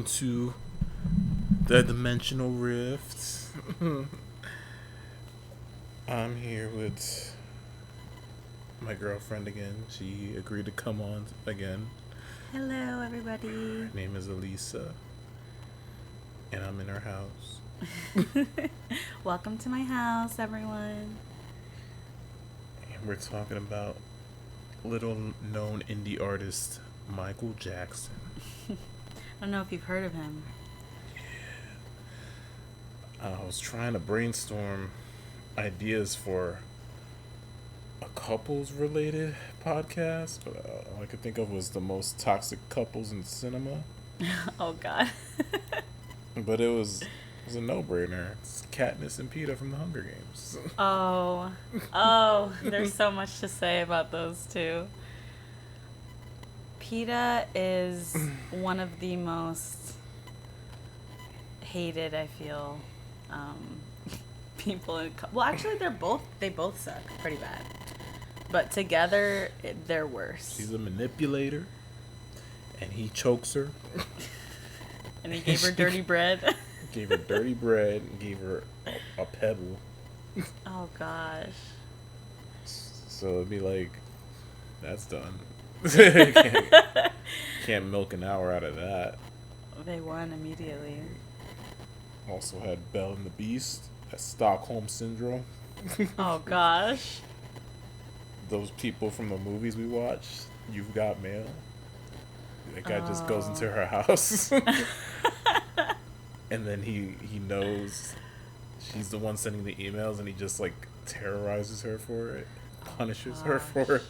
welcome to the Dimensional Rift. I'm here with my girlfriend again. She agreed to come on again. Hello, everybody. Her name is Alyssa, and I'm in her house. Welcome to my house, everyone. And we're talking about little-known indie artist Michael Jackson. I don't know if you've heard of him. I was trying to brainstorm ideas for a couples-related podcast, but all I could think of was the most toxic couples in cinema. Oh, God. But it was a no-brainer. It's Katniss and Peeta from the Hunger Games. Oh, there's so much to say about those two. Peeta is one of the most hated, I feel, people in... Well, actually, they both suck pretty bad. But together, they're worse. She's a manipulator, and he chokes her. And he gave her dirty bread. Gave her dirty bread and gave her a pebble. Oh, gosh. So it'd be like, that's done. Can't milk an hour out of that. They won immediately. Also had Belle and the Beast. That Stockholm Syndrome. Oh, gosh. Those people from the movies we watched, You've Got Mail. That guy just goes into her house. And then he knows she's the one sending the emails, and he just like terrorizes her for it, punishes her for it.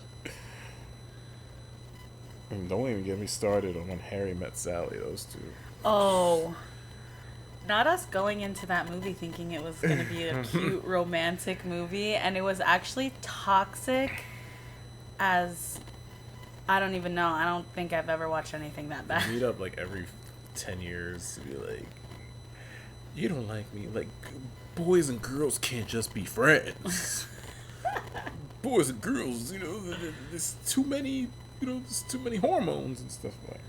And don't even get me started on when Harry met Sally, those two. Oh, not us going into that movie thinking it was going to be a cute romantic movie, and it was actually toxic as, I don't even know. I don't think I've ever watched anything that bad. They meet up like every 10 years to be like, you don't like me. Like, boys and girls can't just be friends. Boys and girls, there's too many, there's too many hormones and stuff like that.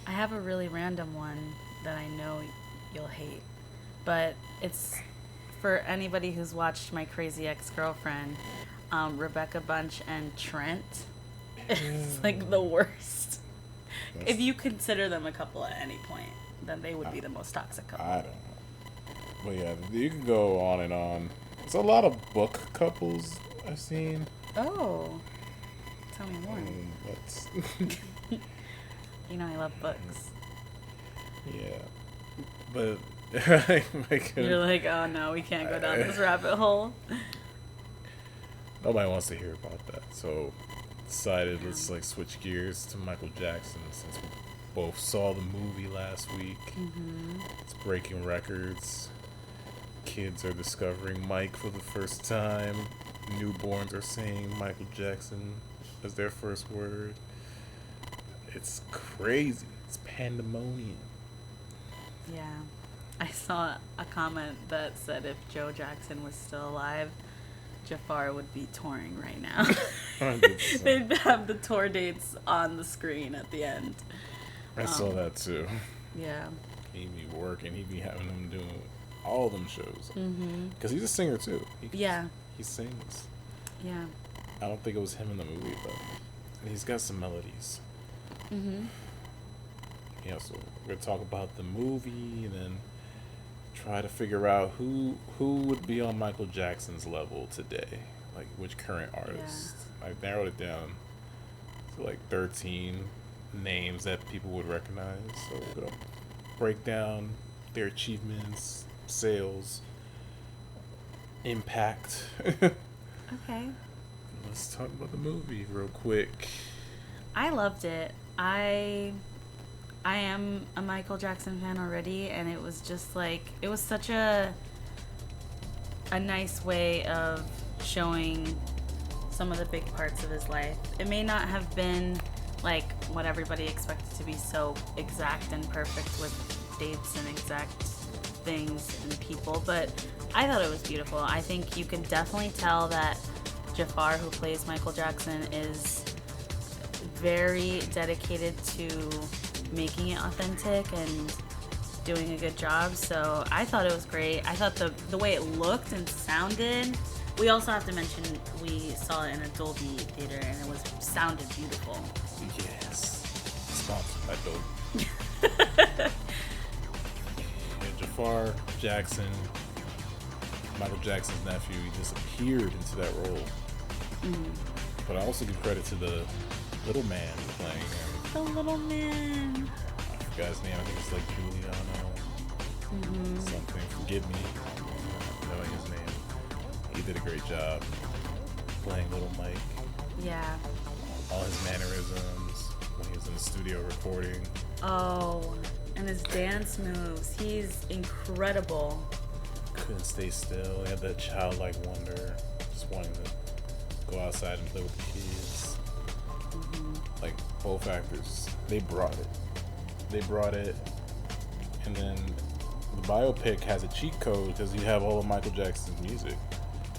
I have a really random one that I know you'll hate, but it's for anybody who's watched My Crazy Ex-Girlfriend, Rebecca Bunch and Trent. It's like the worst. If you consider them a couple at any point, then they would be the most toxic couple. I don't know. But yeah, you can go on and on. There's a lot of book couples I've seen. Oh. Tell me more. But You know I love books. yeah. But you're like, oh no, we can't go down this rabbit hole. Nobody wants to hear about that. So decided let's like switch gears to Michael Jackson since we both saw the movie last week. Mm-hmm. It's breaking records. Kids are discovering Mike for the first time. Newborns are saying Michael Jackson as their first word. It's crazy. It's pandemonium. Yeah. I saw a comment that said if Joe Jackson was still alive, Jafar would be touring right now. They'd have the tour dates on the screen at the end. I saw that too. Yeah. He'd be working. He'd be having them doing all them shows. Because he's a singer too. He sings. Yeah. I don't think it was him in the movie, but he's got some melodies. Yeah, so we're gonna talk about the movie and then try to figure out who would be on Michael Jackson's level today, like which current artist. Yeah. I narrowed it down to like 13 names that people would recognize. So we're gonna break down their achievements, sales, impact. Okay. Let's talk about the movie real quick. I loved it. I am a Michael Jackson fan already, and it was just like, it was such a nice way of showing some of the big parts of his life. It may not have been like what everybody expected to be so exact and perfect with dates and exact things and people, but I thought it was beautiful. I think you can definitely tell that Jafar, who plays Michael Jackson, is very dedicated to making it authentic and doing a good job. So I thought it was great. I thought the way it looked and sounded. We also have to mention we saw it in a Dolby theater and it was sounded beautiful. Yes. Sponsored by Dolby. Yeah, Jafar Jackson, Michael Jackson's nephew, he just appeared into that role. But I also give credit to the little man playing him. The little man. I forgot his name. I think it's like Giuliano. Something. Forgive me. Knowing his name. He did a great job playing Little Mike. Yeah. All his mannerisms when he was in the studio recording. Oh, and his dance moves. He's incredible. Couldn't stay still. He had that childlike wonder. Just wanting to go outside and play with the kids. Like, both actors, they brought it. And then the biopic has a cheat code because you have all of Michael Jackson's music.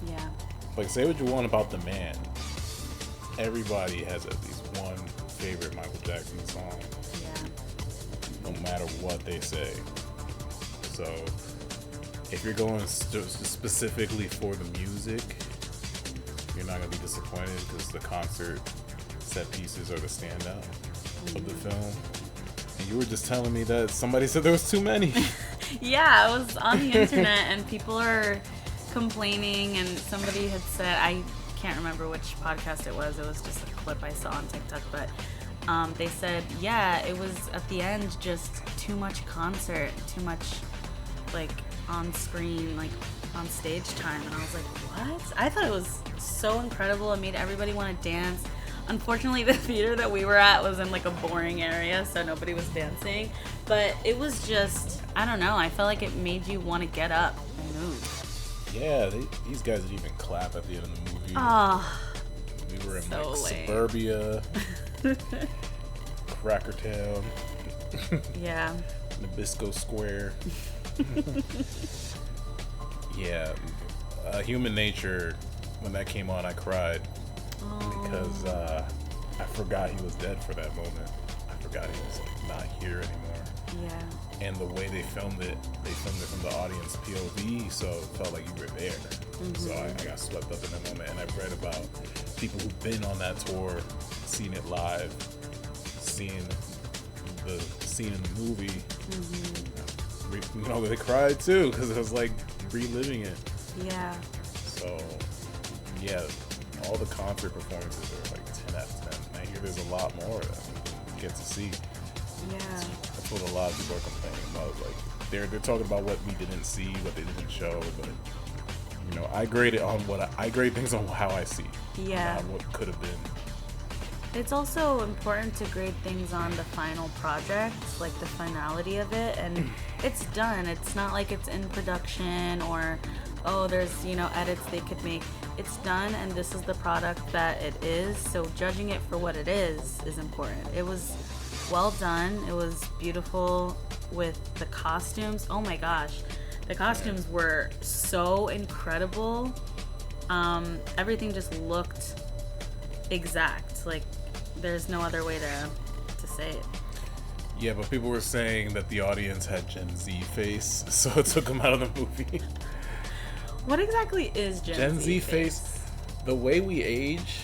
Yeah. Like, say what you want about the man. Everybody has at least one favorite Michael Jackson song. Yeah. No matter what they say. So, if you're going specifically for the music, you're not going to be disappointed because the concert set pieces are the standout of the film. And you were just telling me that somebody said there was too many. Yeah, I was on the internet and people are complaining, and somebody had said, I can't remember which podcast it was just a clip I saw on TikTok, but they said, yeah, it was at the end just too much concert, too much like on screen, like on stage time. And I was like, what? I thought it was so incredible. It made everybody want to dance. Unfortunately, the theater that we were at was in like a boring area, so nobody was dancing. But it was just, I don't know, I felt like it made you want to get up and move. Yeah, these guys didn't even clap at the end of the movie. Oh, we were in so like lame. Suburbia, Crackertown, yeah, Nabisco Square. Yeah, Human Nature, when that came on, I cried. Because I forgot he was dead for that moment. I forgot he was like not here anymore. Yeah. And the way they filmed it from the audience POV, so it felt like you were there. So I got swept up in that moment. And I've read about people who've been on that tour, seen it live, seen the scene in the movie. You know, they cried too because it was like reliving it. Yeah. So, yeah. All the concert performances are like 10 out of 10. I hear there's a lot more that we get to see. Yeah. That's what a lot of people are complaining about. Like they're talking about what we didn't see, what they didn't show, but you know, I grade it on I grade things on how I see. Yeah. Not what could have been. It's also important to grade things on the final project, like the finality of it, and it's done. It's not like it's in production or, oh, there's, you know, edits they could make. It's done, and this is the product that it is, so judging it for what it is important. It was well done. It was beautiful with the costumes. Oh my gosh. The costumes were so incredible. Everything just looked exact. Like, there's no other way to say it. Yeah, but people were saying that the audience had Gen Z face, so it took them out of the movie. What exactly is Gen Z face? The way we age,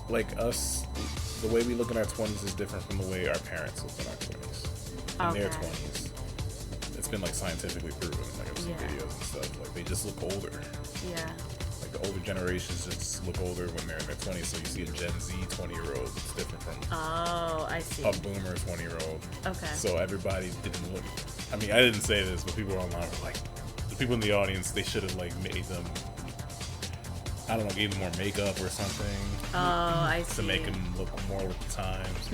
like us, the way we look in our 20s is different from the way our parents look in our 20s. In their 20s. It's been like scientifically proven. Like I've seen videos and stuff. Like they just look older. Yeah. Like the older generations just look older when they're in their 20s. So you see a Gen Z 20-year-old. It's different from I see. a boomer 20-year-old. Okay. So everybody didn't look. I mean, I didn't say this, but people online were like, the people in the audience, they should have like made them, I don't know, gave them more makeup or something. Oh, I see. To make them look more with the times.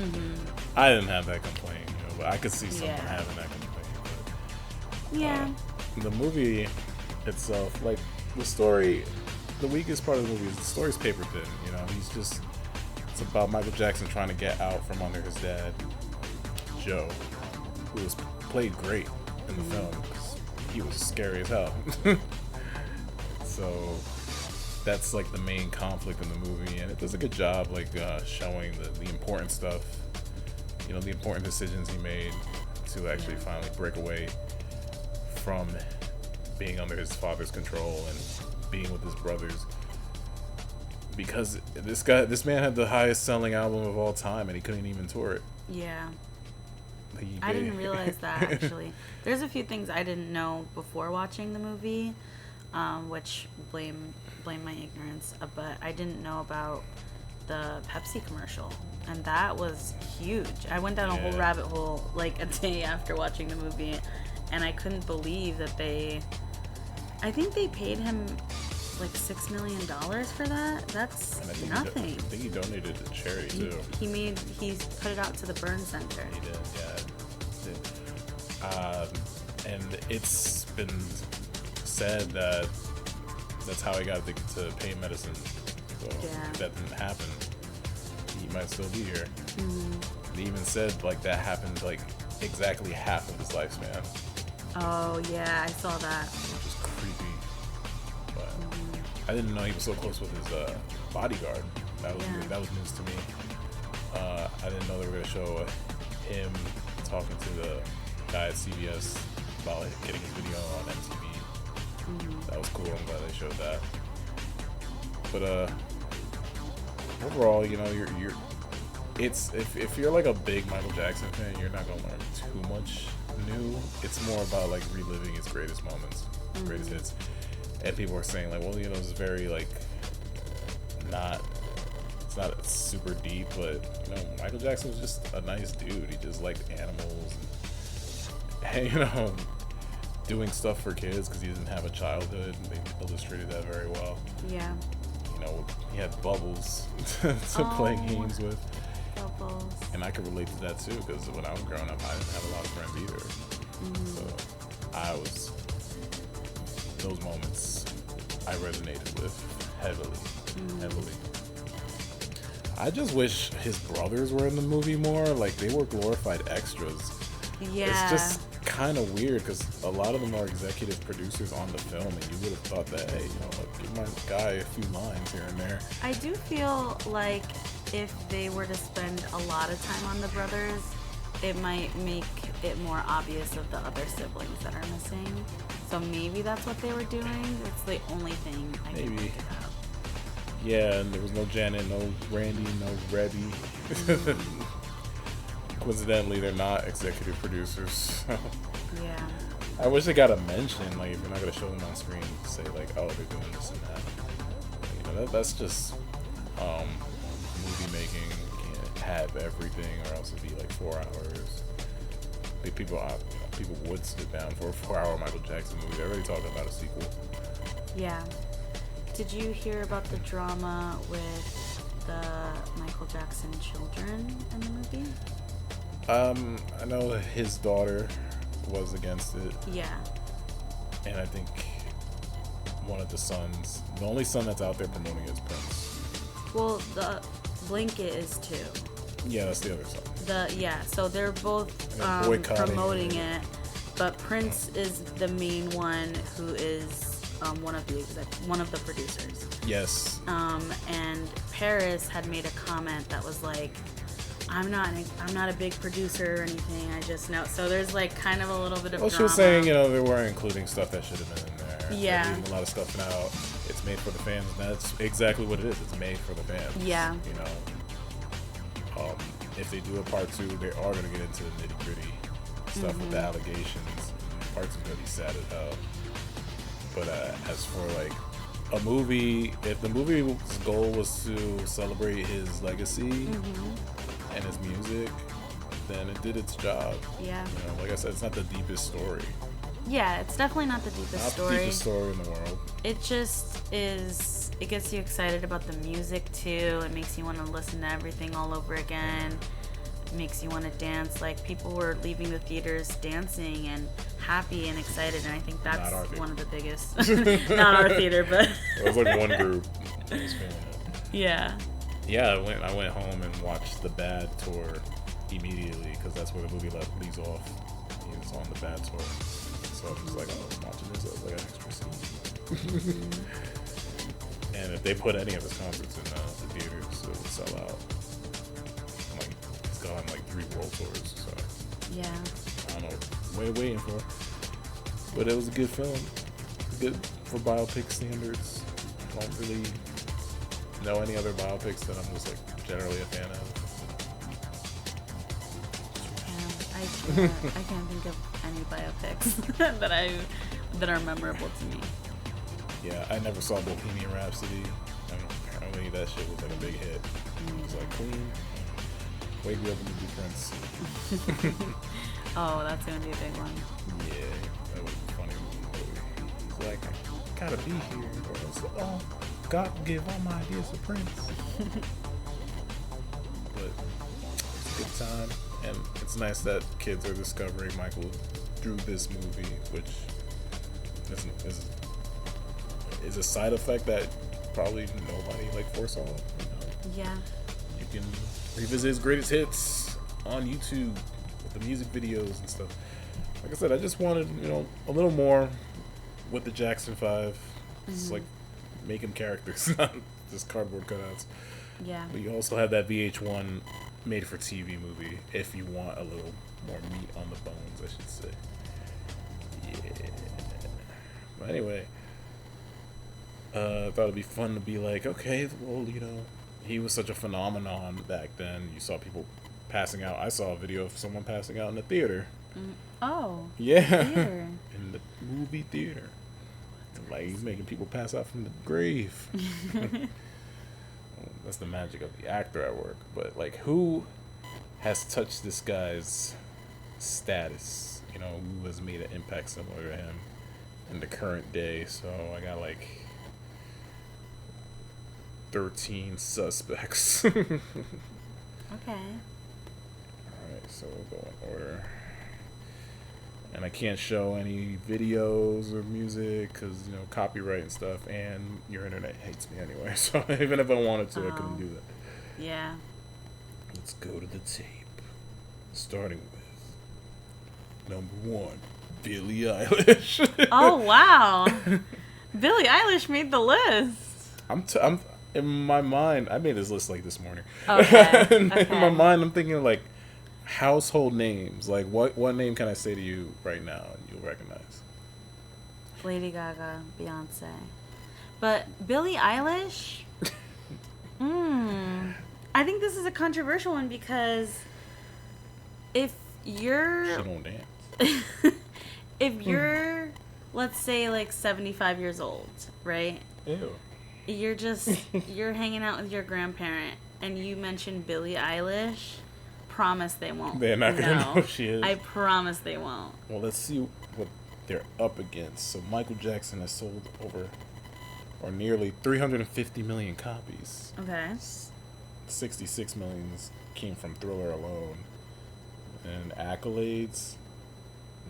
I didn't have that complaint, you know, but I could see someone having that complaint. But, the movie itself, like the story, the weakest part of the movie is the story's paper thin. You know, it's about Michael Jackson trying to get out from under his dad, Joe, who was played great in the film. He was scary as hell. So that's like the main conflict in the movie, and it does a good job like showing the important stuff, you know, the important decisions he made to actually finally break away from being under his father's control and being with his brothers. Because this man had the highest selling album of all time, and he couldn't even tour it. Yeah. I didn't realize that, actually. There's a few things I didn't know before watching the movie, which blame my ignorance, but I didn't know about the Pepsi commercial, and that was huge. I went down a whole rabbit hole like a day after watching the movie, and I couldn't believe that I think they paid him like $6 million for that. That's nothing. I think he donated to charity too. He put it out to the burn center. He did, and it's been said that that's how he got addicted to pain medicine. So if that didn't happen, he might still be here. They even said like that happened like exactly half of his lifespan. Oh yeah, I saw that. Which is creepy. But I didn't know he was so close with his bodyguard. That was news to me. I didn't know they were gonna show him talking to the guy at CBS about getting his video on MTV. That was cool. I'm glad they showed that. But overall, you know, if you're like a big Michael Jackson fan, you're not gonna learn too much new. It's more about like reliving his greatest moments, greatest hits. And people are saying like, well, you know, it's very like it's not super deep, but you know, Michael Jackson was just a nice dude. He just liked animals and you know, doing stuff for kids because he didn't have a childhood. They illustrated that very well. Yeah. You know, he had Bubbles to play games with. Bubbles. And I could relate to that too, because when I was growing up, I didn't have a lot of friends either. So those moments I resonated with heavily. I just wish his brothers were in the movie more. Like, they were glorified extras. Yeah. It's just kind of weird because a lot of them are executive producers on the film, and you would have thought that, hey, you know, like, give my guy a few lines here and there. I do feel like if they were to spend a lot of time on the brothers, it might make it more obvious of the other siblings that are missing. So maybe that's what they were doing. It's the only thing I can think about. Yeah, and there was no Janet, no Randy, no Rebby. Coincidentally, they're not executive producers. Yeah. I wish they got a mention, like, if you're not going to show them on screen, say, like, oh, they're doing this and that. You know, that's just movie making. You can't have everything, or else it'd be, like, 4 hours. People would sit down for a 4-hour Michael Jackson movie. They're already talking about a sequel. Yeah. Did you hear about the drama with the Michael Jackson children in the movie? I know his daughter was against it. Yeah. And I think one of the sons, the only son that's out there promoting it is Prince. Well, the Blanket is too. Yeah, that's the other son. So they're both promoting it, but Prince is the main one who is one of the producers. Yes. And Paris had made a comment that was like, I'm not a big producer or anything. I just know. So there's like kind of a little bit of drama. She was saying, you know, they weren't including stuff that should have been in there. Yeah. They're leaving a lot of stuff out. It's made for the fans, and that's exactly what it is. It's made for the fans. Yeah. You know, if they do a part 2, they are going to get into the nitty gritty stuff with the allegations. Part 2 is going to be sad as hell. But as for like a movie, if the movie's goal was to celebrate his legacy and his music, then it did its job. Yeah. You know, like I said, it's not the deepest story. Yeah, it's definitely not the deepest story. Not the deepest story in the world. It just is. It gets you excited about the music too. It makes you want to listen to everything all over again. It makes you want to dance. Like, people were leaving the theaters dancing and happy and excited, and I think that's one of the biggest. Not our theater, but it was like one group. Yeah. Yeah, I went home and watched the Bad tour immediately because that's where the movie leaves off. He was on the Bad tour, so I was like, oh, I'm watching this as like an extra scene. And if they put any of his concerts in the theaters, it would sell out. Like, he's gone like 3 world tours, so yeah. don't know what we're waiting for. But it was a good film. Good for biopic standards. I don't really know any other biopics that I'm just like generally a fan of. I can't think of any biopics that are memorable to me. Yeah, I never saw Bohemian Rhapsody. Apparently that shit was like a big hit. It was like, Queen, wake me up when you do Prince. Oh, that's gonna be a big one. Yeah, that was a funny movie. He's like, I gotta be here. Or else, oh, God give all my ideas to Prince. But it's a good time. And it's nice that kids are discovering Michael through this movie, which is a side effect that probably nobody like foresaw. You know? Yeah. You can revisit his greatest hits on YouTube with the music videos and stuff. Like I said, I just wanted, a little more with the Jackson 5. It's like making characters, not just cardboard cutouts. Yeah. But you also have that VH1 made-for-TV movie if you want a little more meat on the bones, I should say. Yeah. But anyway, I thought it'd be fun to be like, okay, well, he was such a phenomenon back then. You saw people passing out. I saw a video of someone passing out in the theater. Oh. Yeah. Theater. In the movie theater. Like, he's making people pass out from the grave. That's the magic of the actor at work. But, like, who has touched this guy's status? Who has made an impact similar to him in the current day? So I got, like, 13 suspects. Okay. Alright, so we'll go in order. And I can't show any videos or music because, copyright and stuff. And your internet hates me anyway. So even if I wanted to, I couldn't do that. Yeah. Let's go to the tape. Starting with number 1, Billie Eilish. Oh, wow. Billie Eilish made the list. I'm in my mind, I made this list like this morning. Okay. In my mind, I'm thinking like household names. Like what name can I say to you right now and you'll recognize? Lady Gaga, Beyonce. But Billie Eilish? I think this is a controversial one because if you're... She don't dance. If you're, let's say, like 75 years old, right? Ew. You're hanging out with your grandparent and you mention Billie Eilish, promise they won't. They're not going to know who she is. I promise they won't. Well, let's see what they're up against. So Michael Jackson has sold over or nearly 350 million copies. Okay. 66 million came from Thriller alone. And accolades,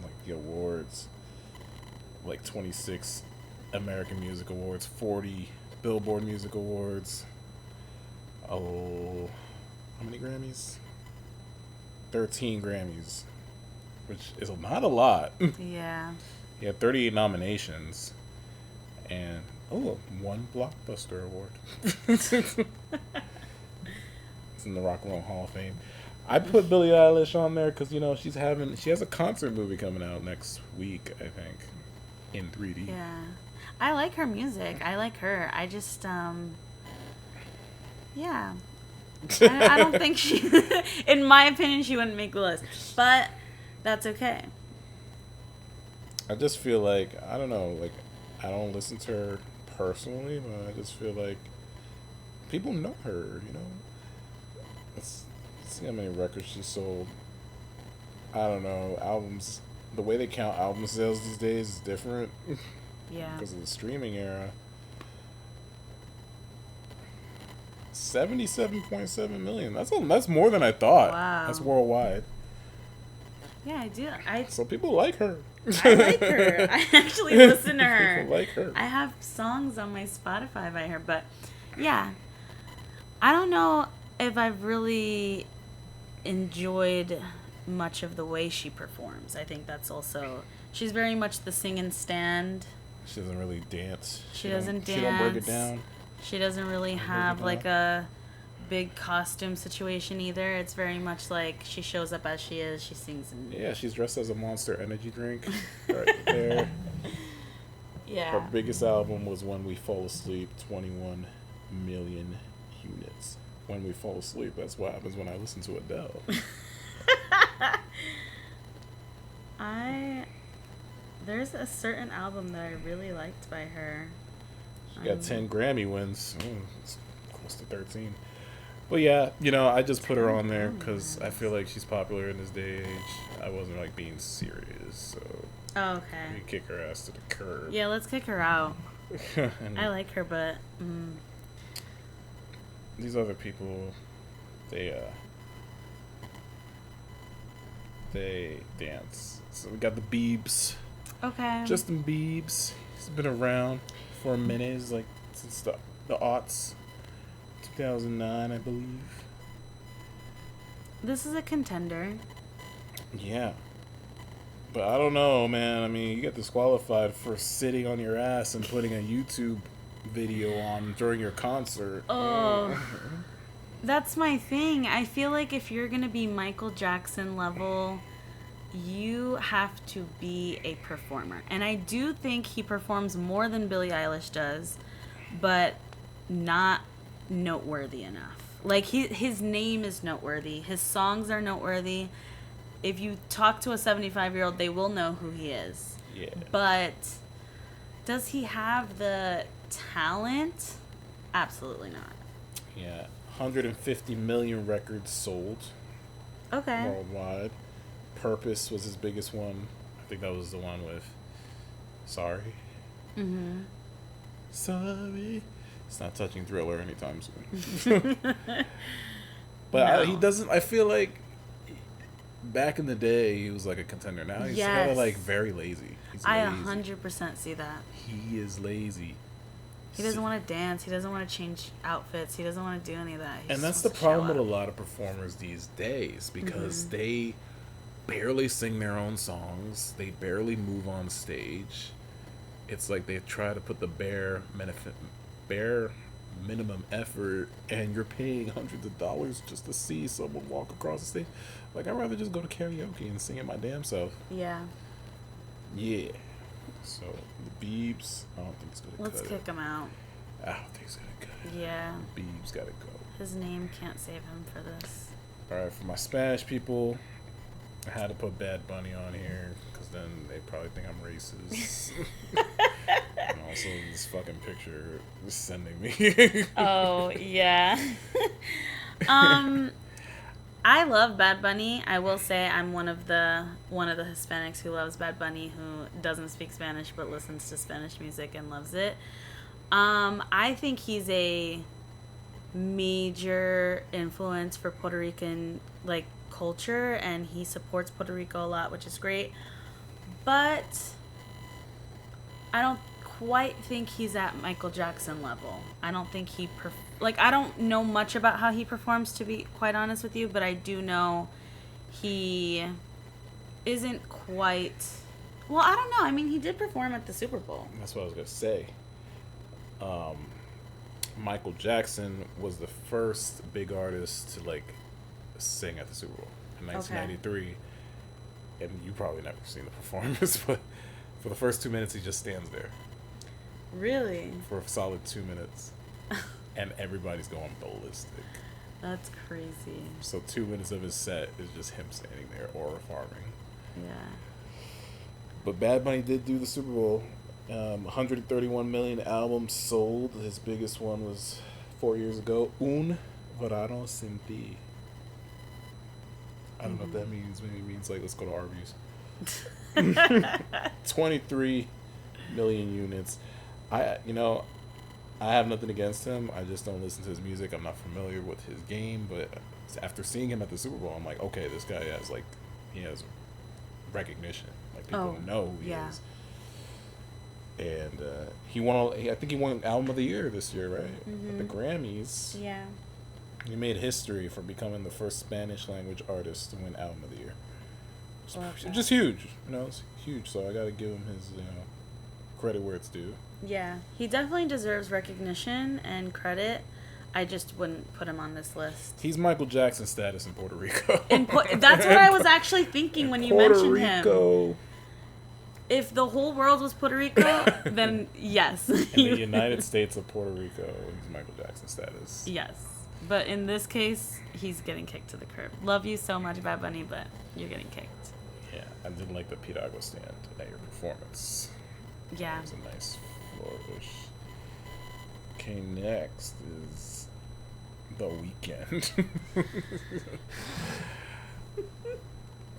like the awards, like 26 American Music Awards, 40 Billboard Music Awards. Oh, how many Grammys? 13 Grammys, which is not a lot. Yeah. He had 38 nominations and one Blockbuster Award. It's in the Rock and Roll Hall of Fame. I put Billie Eilish on there because she has a concert movie coming out next week, I think, in 3D. Yeah, I like her music. I like her. I just yeah. I don't think she, in my opinion, she wouldn't make the list, but that's okay. I just feel like, I don't know, like, I don't listen to her personally, but I just feel like people know her, Let's see how many records she sold. I don't know, albums, the way they count album sales these days is different. Yeah. Because of the streaming era. 77.7 million. That's more than I thought. Wow. That's worldwide. Yeah, I do. So people like her. I like her. I actually listen to her. People like her. I have songs on my Spotify by her, but yeah. I don't know if I've really enjoyed much of the way she performs. I think that's also... She's very much the sing and stand. She doesn't really dance. She doesn't dance. She don't break it down. She doesn't really have like a big costume situation either. It's very much like she shows up as she is. She sings. And Yeah, she's dressed as a Monster Energy drink right there. yeah. Her biggest album was When We Fall Asleep, 21 million units. When we fall asleep, that's what happens when I listen to Adele. There's a certain album that I really liked by her. She got 10 Grammy wins. It's close to 13. But yeah, I just put her on there because I feel like she's popular in this day and age. I wasn't like being serious, so. Oh, okay. You kick her ass to the curb. Yeah, let's kick her out. I like her, but. These other people, they dance. So we got the Biebs. Okay. Justin Biebs. He's been around for a minute. He's like since the aughts, 2009, I believe. This is a contender. Yeah. But I don't know, man. I mean, you get disqualified for sitting on your ass and putting a YouTube video on during your concert. Oh. That's my thing. I feel like if you're going to be Michael Jackson level, you have to be a performer. And I do think he performs more than Billie Eilish does, but not noteworthy enough. Like, his name is noteworthy. His songs are noteworthy. If you talk to a 75-year-old, they will know who he is. Yeah. But does he have the talent? Absolutely not. Yeah. 150 million records sold. Okay. Worldwide. Purpose was his biggest one. I think that was the one with Sorry. Mm-hmm. Sorry. It's not touching Thriller anytime soon. But No. I feel like back in the day he was like a contender. Now he's kind of like very lazy. I 100% see that. He is lazy. He doesn't want to dance. He doesn't want to change outfits. He doesn't want to do any of that. And that's the problem with a lot of performers these days because they barely sing their own songs. They barely move on stage. It's like they try to put the bare minimum effort, and you're paying hundreds of dollars just to see someone walk across the stage. Like, I'd rather just go to karaoke and sing it my damn self. Yeah. Yeah. So, the Biebs, I don't think it's going to cut it. Let's kick him out. I don't think it's going to cut it. Yeah. The Biebs got to go. His name can't save him for this. Alright, for my Spanish people, I had to put Bad Bunny on here because then they probably think I'm racist. And also, this fucking picture is sending me. Oh, yeah. I love Bad Bunny. I will say I'm one of the Hispanics who loves Bad Bunny, who doesn't speak Spanish but listens to Spanish music and loves it. I think he's a major influence for Puerto Rican like culture, and he supports Puerto Rico a lot, which is great. But I don't quite think he's at Michael Jackson level. I don't think he I don't know much about how he performs, to be quite honest with you, but I do know he isn't quite. Well, I don't know. I mean, he did perform at the Super Bowl. That's what I was gonna say. Michael Jackson was the first big artist to like sing at the Super Bowl in 1993, and you probably never seen the performance, but for the first 2 minutes he just stands there. Really? For a solid 2 minutes, and everybody's going ballistic. That's crazy. So 2 minutes of his set is just him standing there or farming. Yeah. But Bad Bunny did do the Super Bowl. 131 million albums sold. His biggest one was 4 years ago. Un Verano Sin Ti. I don't know what that means. Maybe it means like, let's go to Arby's. 23 million units. I have nothing against him. I just don't listen to his music. I'm not familiar with his game. But after seeing him at the Super Bowl, I'm like, okay, this guy has he has recognition. Like, people know who he is. And he won. I think he won Album of the Year this year, right? At the Grammys. Yeah. He made history for becoming the first Spanish language artist to win Album of the Year. It's just huge. It's huge. So I got to give him his credit where it's due. Yeah, he definitely deserves recognition and credit. I just wouldn't put him on this list. He's Michael Jackson status in Puerto Rico. That's what I was actually thinking when you mentioned Rico. him. If the whole world was Puerto Rico, then yes. In the United States of Puerto Rico, he's Michael Jackson status. Yes. But in this case, he's getting kicked to the curb. Love you so much, Bad Bunny, but you're getting kicked. Yeah, I didn't like the Pirago stand at your performance. Yeah. It was a nice flourish. Okay, next is The Weeknd.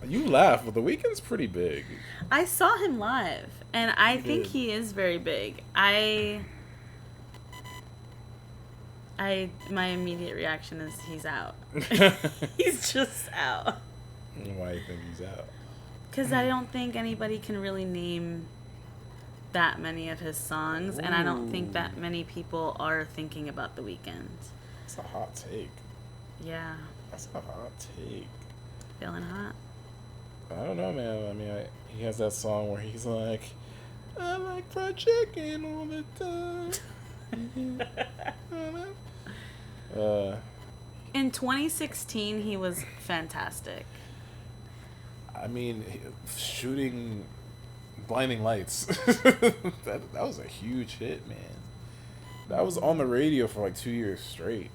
You laugh, but The Weeknd's pretty big. I saw him live, and I think he is very big. My immediate reaction is he's out. He's just out. Why do you think he's out? Because I don't think anybody can really name that many of his songs, and I don't think that many people are thinking about The Weeknd. That's a hot take. Yeah. That's a hot take. Feeling hot? I don't know, man. I mean, he has that song where he's like, I like fried chicken all the time. In 2016, he was fantastic. I mean, shooting Blinding Lights. that was a huge hit, man. That was on the radio for like 2 years straight.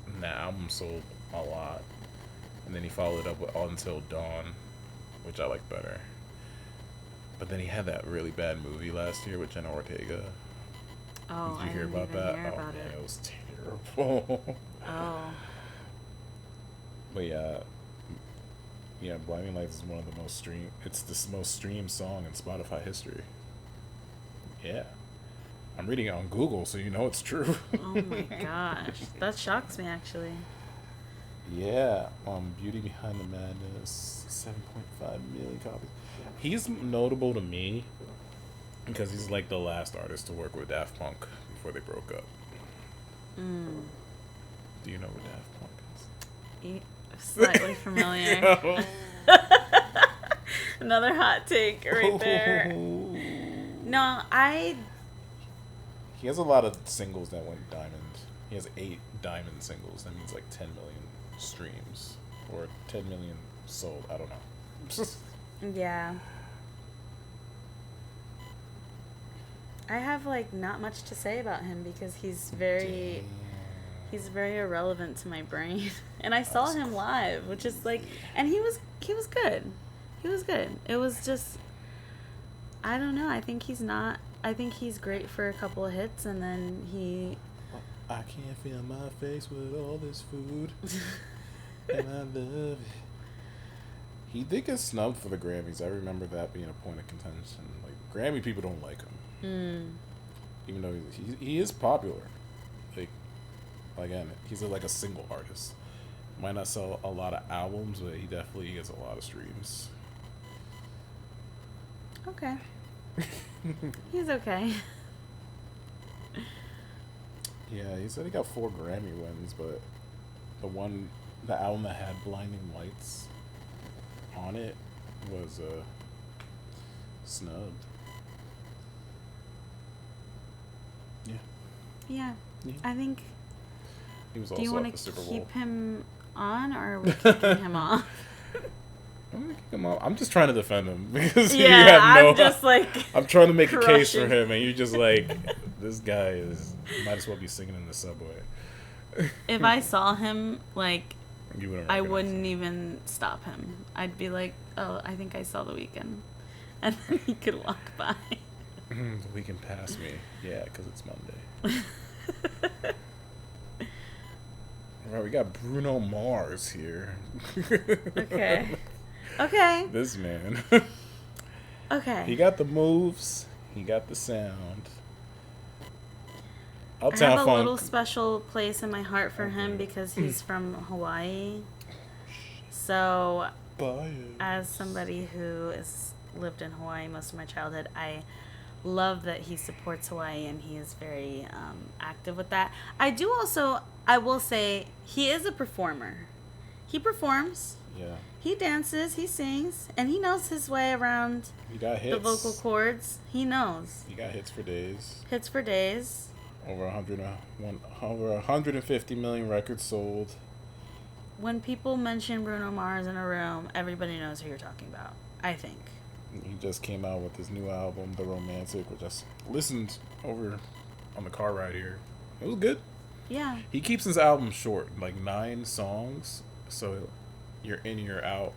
And that album sold a lot. And then he followed up with Until Dawn, which I like better. But then he had that really bad movie last year with Jenna Ortega. Oh, Did you hear about that? Oh man, it was terrible. Oh. But yeah, Blinding Lights is one of the most streamed. It's the most streamed song in Spotify history. Yeah, I'm reading it on Google, so you know it's true. Oh my gosh, that shocks me actually. Yeah, Beauty Behind the Madness, 7.5 million copies. He's notable to me because he's like the last artist to work with Daft Punk before they broke up. Mm. Do you know what Daft Punk is? Slightly familiar. Another hot take right there. No, He has a lot of singles that went diamond. He has 8 diamond singles. That means like 10 million streams or 10 million sold. I don't know. Yeah. I have like not much to say about him because he's very irrelevant to my brain. And I saw him live, which is like, and he was good. He was good. It was just, I don't know. I think he's great for a couple of hits, and then he. I can't feel my face with all this food, and I love it. He did get snubbed for the Grammys. I remember that being a point of contention. Like, Grammy people don't like him. Even though he is popular. Like, again, he's like a single artist. Might not sell a lot of albums, but he definitely gets a lot of streams. Okay. He's okay. Yeah, he said he got 4 Grammy wins, but the album that had Blinding Lights on it was snubbed. Yeah. I think. He was Do also you want at the to Super Bowl. keep him on, or are we kicking him off? I'm gonna kick him off. I'm just trying to defend him because I'm just like. I'm trying to make a case for crushing. him, and you're just like, this guy might as well be singing in the subway. If I saw him, like, You wouldn't. I recognize wouldn't even stop him. I'd be like, oh, I think I saw The Weeknd. And then he could walk by. him. The Weeknd pass me. Yeah, because it's Monday. All right, we got Bruno Mars here. Okay. This man. Okay. He got the moves. He got the sound. I Uptown have a Funk. little special place in my heart for him because he's from Hawaii. So, as somebody who has lived in Hawaii most of my childhood, I love that he supports Hawaii and he is very active with that. I will say, he is a performer. He performs. Yeah. He dances, he sings, and he knows his way around He got hits. the vocal cords. He knows. He got hits for days. Hits for days. Over 150 million records sold. When people mention Bruno Mars in a room, everybody knows who you're talking about, I think. He just came out with his new album, The Romantic, which I listened over on the car ride here. It was good. Yeah. He keeps his album short, like 9 songs, so you're in, you're out.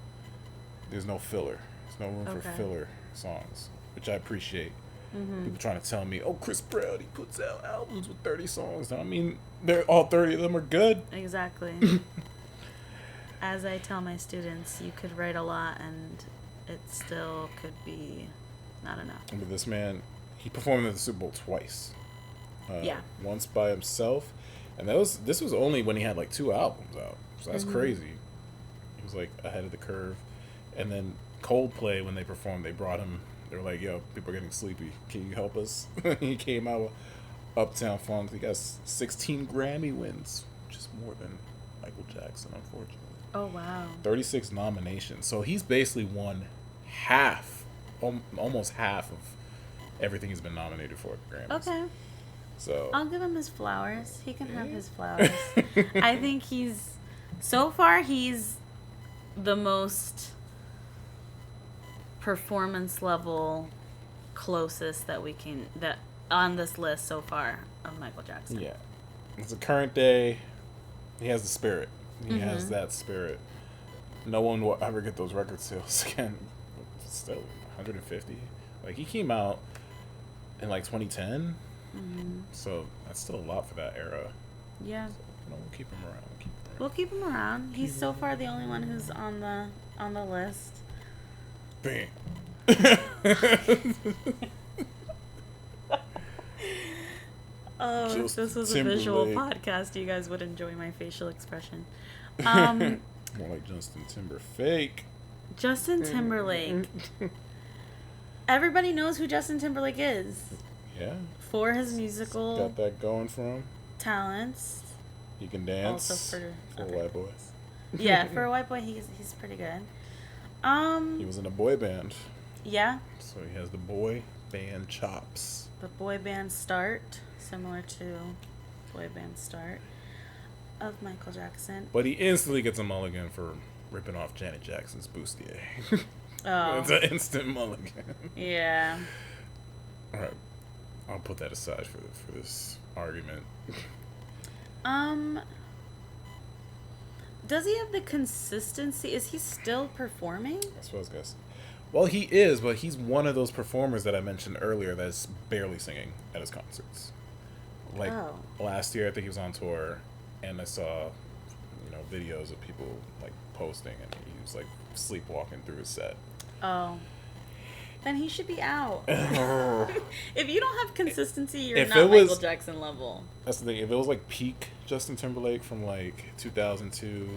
There's no filler. There's no room for filler songs, which I appreciate. Mm-hmm. People trying to tell me, oh, Chris Brown, he puts out albums with 30 songs. I mean, they're all 30 of them are good. Exactly. As I tell my students, you could write a lot and it still could be not enough. But this man, he performed at the Super Bowl twice. Yeah. Once by himself, and this was only when he had like 2 albums out. So that's crazy. He was like ahead of the curve. And then Coldplay, when they performed, they brought him. They were like, "Yo, people are getting sleepy. Can you help us?" He came out with Uptown Funk. He got 16 Grammy wins, which is more than Michael Jackson, unfortunately. Oh, wow. 36 nominations. So he's basically won half, almost half of everything he's been nominated for at the Grammys. Okay. So I'll give him his flowers. He can have his flowers. I think so far he's the most performance level closest that on this list so far of Michael Jackson. Yeah. It's a current day. He has the spirit. He has that spirit. No one will ever get those record sales again. Still, 150. Like, he came out in like 2010. So that's still a lot for that era. Yeah. So, we'll keep him around. We'll keep him around. He's so far the only one who's on the list. Bam. Oh, if this was a visual podcast, you guys would enjoy my facial expression. More like Justin Timberlake. Justin Timberlake. Everybody knows who Justin Timberlake is. Yeah. For his musical got that going for him. Talents. He can dance. Also for a white boy. Yeah, for a white boy, he's pretty good. He was in a boy band. Yeah. So he has the boy band chops. The boy band start, similar to boy band start of Michael Jackson. But he instantly gets a mulligan for ripping off Janet Jackson's bustier. Oh. It's an instant mulligan. Yeah. All right. I'll put that aside for this argument. Does he have the consistency? Is he still performing? That's what I was going to say. Well, he is, but he's one of those performers that I mentioned earlier that's barely singing at his concerts. Like, last year, I think he was on tour, and I saw, videos of people, like, posting, and he was, like, sleepwalking through his set. Oh. Then he should be out. If you don't have consistency, you're not Michael Jackson level. That's the thing. If it was like peak Justin Timberlake from like 2002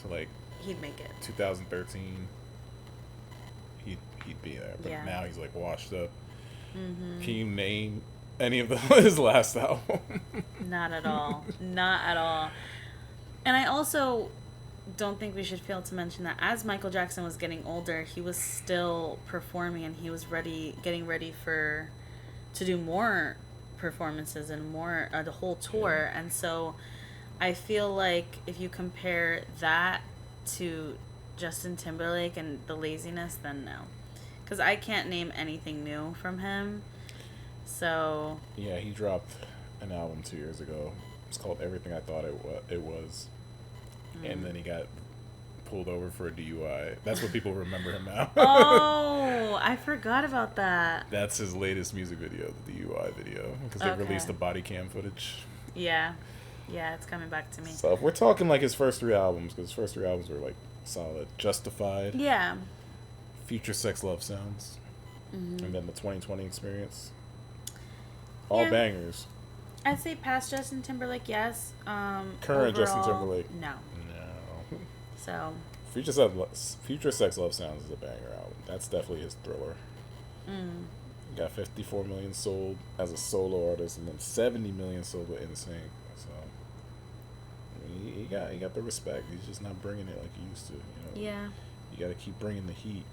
to like he'd make it 2013, he'd be there. But now he's like washed up. Mm-hmm. Can you name any of his last album? Not at all. Not at all. And I also don't think we should fail to mention that as Michael Jackson was getting older, he was still performing and he was getting ready to do more performances and more the whole tour. Yeah. And so I feel like if you compare that to Justin Timberlake and the laziness, then no, because I can't name anything new from him. So yeah, he dropped an album 2 years ago. It's called Everything I Thought It Was. And then he got pulled over for a DUI. That's what people remember him now. Oh, I forgot about that. That's his latest music video, the DUI video, because they released the body cam footage. Yeah. Yeah, it's coming back to me. So if we're talking like his first 3 albums, because his first 3 albums were like solid. Justified. Yeah. Future Sex Love Sounds. Mm-hmm. And then the 2020 Experience. All bangers. I'd say past Justin Timberlake, yes. Current overall, Justin Timberlake. No. So Future Sex Love Sounds is a banger album. That's definitely his thriller. Got 54 million sold as a solo artist, and then 70 million sold with NSYNC. So he got the respect. He's just not bringing it like he used to. Yeah. You got to keep bringing the heat.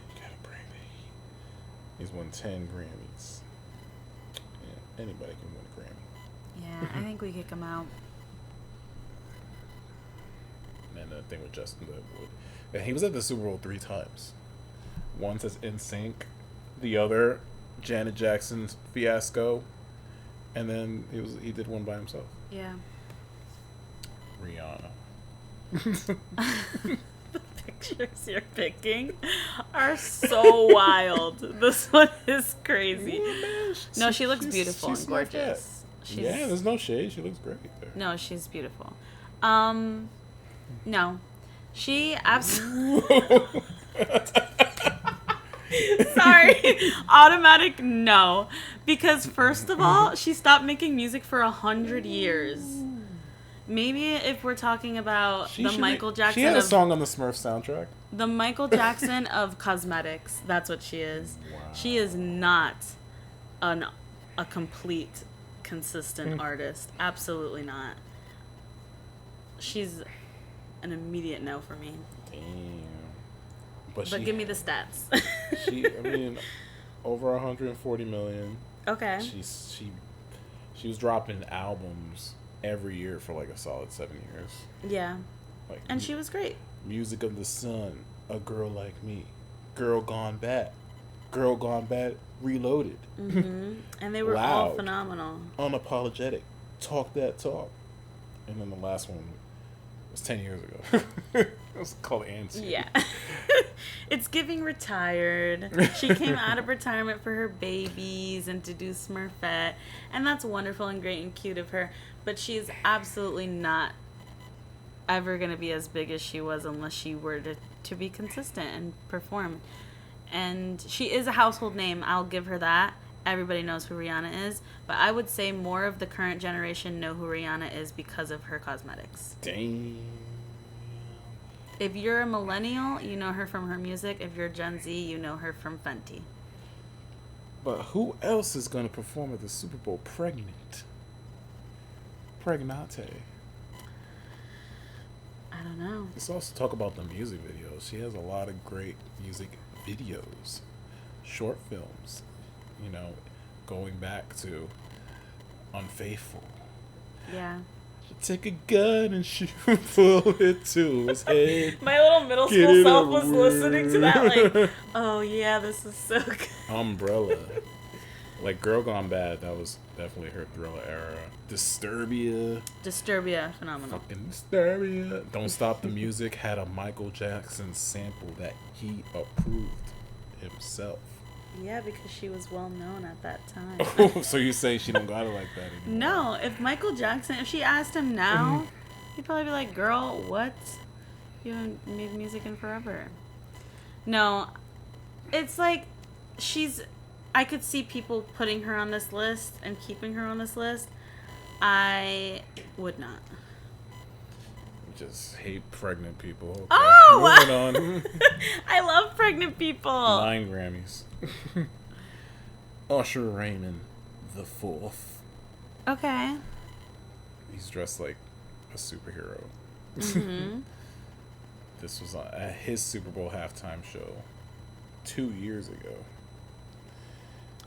You got to bring the heat. He's won 10 Grammys. Yeah. Anybody can win a Grammy. Yeah, I think we kick him out. And the thing with Justin Timberlake, and he was at the Super Bowl 3 times. Once as NSYNC, the other Janet Jackson's fiasco, and then he did one by himself. Yeah. Rihanna. The pictures you're picking are so wild. This one is crazy. No, she looks beautiful and gorgeous. Yeah, there's no shade. She looks great there. No, she's beautiful. No. She absolutely... Sorry. Automatic no. Because first of all, she stopped making music for 100 years. Maybe if we're talking about Michael Jackson... She had a song on the Smurfs soundtrack. The Michael Jackson of cosmetics. That's what she is. Wow. She is not a complete, consistent artist. Absolutely not. She's an immediate no for me. Damn. But give me the stats. Over 140 million. Okay. She was dropping albums every year for like a solid 7 years. Yeah. And she was great. Music of the Sun, A Girl Like Me, Girl Gone Bad, Girl Gone Bad Reloaded. Mm-hmm. And they were all phenomenal. Unapologetic, Talk That Talk. And then the last one was 10 years ago. It was called Antsy. Yeah. It's giving retired. She came out of retirement for her babies and to do Smurfette. And that's wonderful and great and cute of her. But she's absolutely not ever going to be as big as she was unless she were to be consistent and perform. And she is a household name. I'll give her that. Everybody knows who Rihanna is. But I would say more of the current generation know who Rihanna is because of her cosmetics. Damn. If you're a millennial, you know her from her music. If you're Gen Z, you know her from Fenty. But who else is going to perform at the Super Bowl pregnant? Pregnante. I don't know. Let's also talk about the music videos. She has a lot of great music videos, short films, going back to Unfaithful. Yeah. Take a gun and shoot it to his head. My little middle school self was listening to that like, oh yeah, this is so good. Umbrella. Like Girl Gone Bad, that was definitely her Thriller era. Disturbia, phenomenal. Fucking Disturbia. Don't Stop the Music had a Michael Jackson sample that he approved himself. Yeah, because she was well known at that time. Oh, so you say she don't got it like that anymore? No, if Michael Jackson, if she asked him now, he'd probably be like, girl, what? You haven't made music in forever. No, it's like I could see people putting her on this list and keeping her on this list. I would not. Just hate pregnant people. Okay. Oh! Moving on. I love pregnant people. 9 Grammys. Usher Raymond the Fourth. Okay. He's dressed like a superhero. Mm-hmm. This was at his Super Bowl halftime show 2 years ago.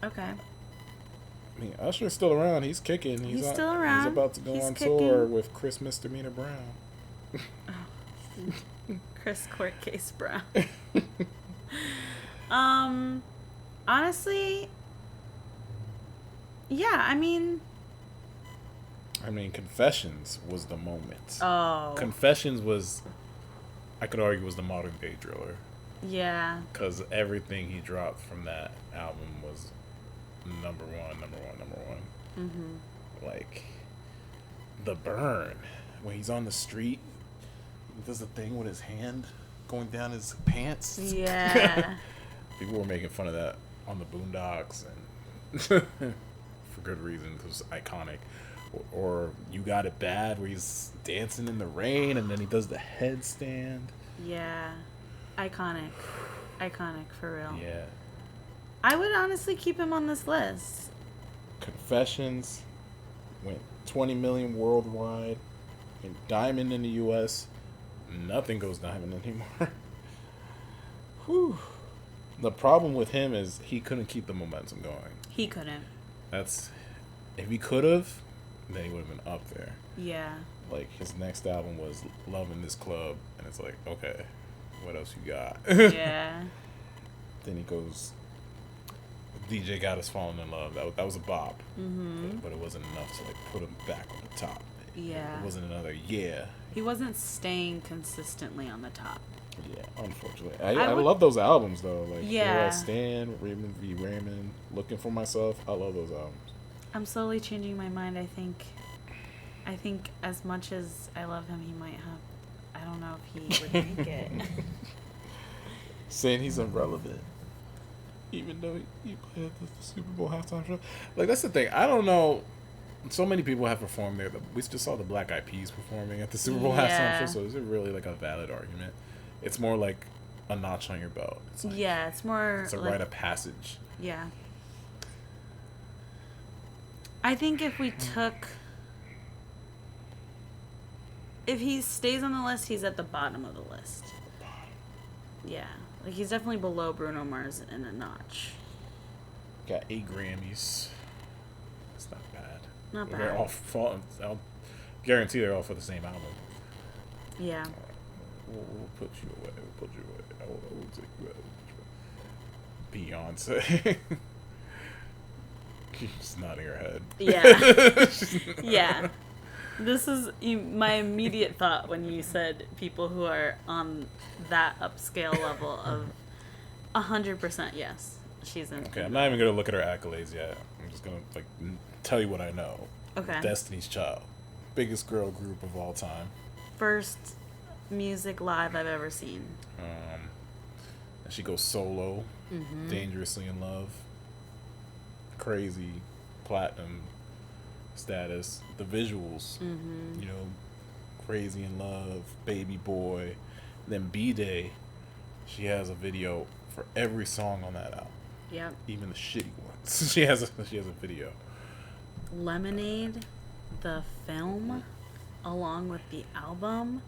Okay. I mean, Usher's still around. He's kicking. He's still around. He's about to go on tour with Chris Misdemeanor Brown. Chris Court Case Brown. Honestly, yeah, I mean, Confessions was the moment. Oh. Confessions was, I could argue, was the modern day Thriller. Yeah. Because everything he dropped from that album was number one. Mm-hmm. Like, The Burn, when he's on the street, he does a thing with his hand going down his pants. Yeah. People were making fun of that on the Boondocks, and for good reason, because it's iconic. Or You Got It Bad, where he's dancing in the rain, and then he does the headstand. Yeah. Iconic, for real. Yeah. I would honestly keep him on this list. Confessions went 20 million worldwide, and diamond in the U.S. Nothing goes diamond anymore. Whew. The problem with him is he couldn't keep the momentum going. He couldn't. That's if he could have, then he would have been up there. Yeah. Like, his next album was Loving This Club, and it's like, okay, what else you got? Yeah. Then he goes, DJ Got Us Falling in Love. That was a bop. Mm-hmm. But it wasn't enough to, like, put him back on the top. Yeah. It wasn't another yeah. He wasn't staying consistently on the top. Yeah, unfortunately. I love those albums, though. Like, yeah. Here I Stand, Raymond v. Raymond, Looking for Myself. I love those albums. I'm slowly changing my mind. I think as much as I love him, he might have... I don't know if he would make it. Saying he's irrelevant. Even though he played at the Super Bowl halftime show. Like, that's the thing. I don't know. So many people have performed there. We just saw the Black Eyed Peas performing at the Super Bowl halftime show. So is it really, like, a valid argument? It's more like a notch on your belt. It's like, yeah, it's more... It's a like, rite of passage. Yeah. I think if we took... If he stays on the list, he's at the bottom of the list. Yeah. Like, he's definitely below Bruno Mars in a notch. Got 8 Grammys. It's not bad. Not bad. They're all I'll guarantee they're all for the same album. Yeah. We'll put you away. We'll put you away. We'll take you away. Beyonce. She's nodding her head. Yeah. Yeah. This is my immediate thought when you said people who are on that upscale level of 100% yes. She's in. Okay, I'm not even going to look at her accolades yet. I'm just going to like tell you what I know. Okay. Destiny's Child. Biggest girl group of all time. First music live I've ever seen. And she goes solo. Mm-hmm. Dangerously in Love. Crazy. Platinum status. The visuals. Mm-hmm. You know, Crazy in Love. Baby Boy. Then B-Day. She has a video for every song on that album. Yep. Even the shitty ones. She has a video. Lemonade, the film, along with the album.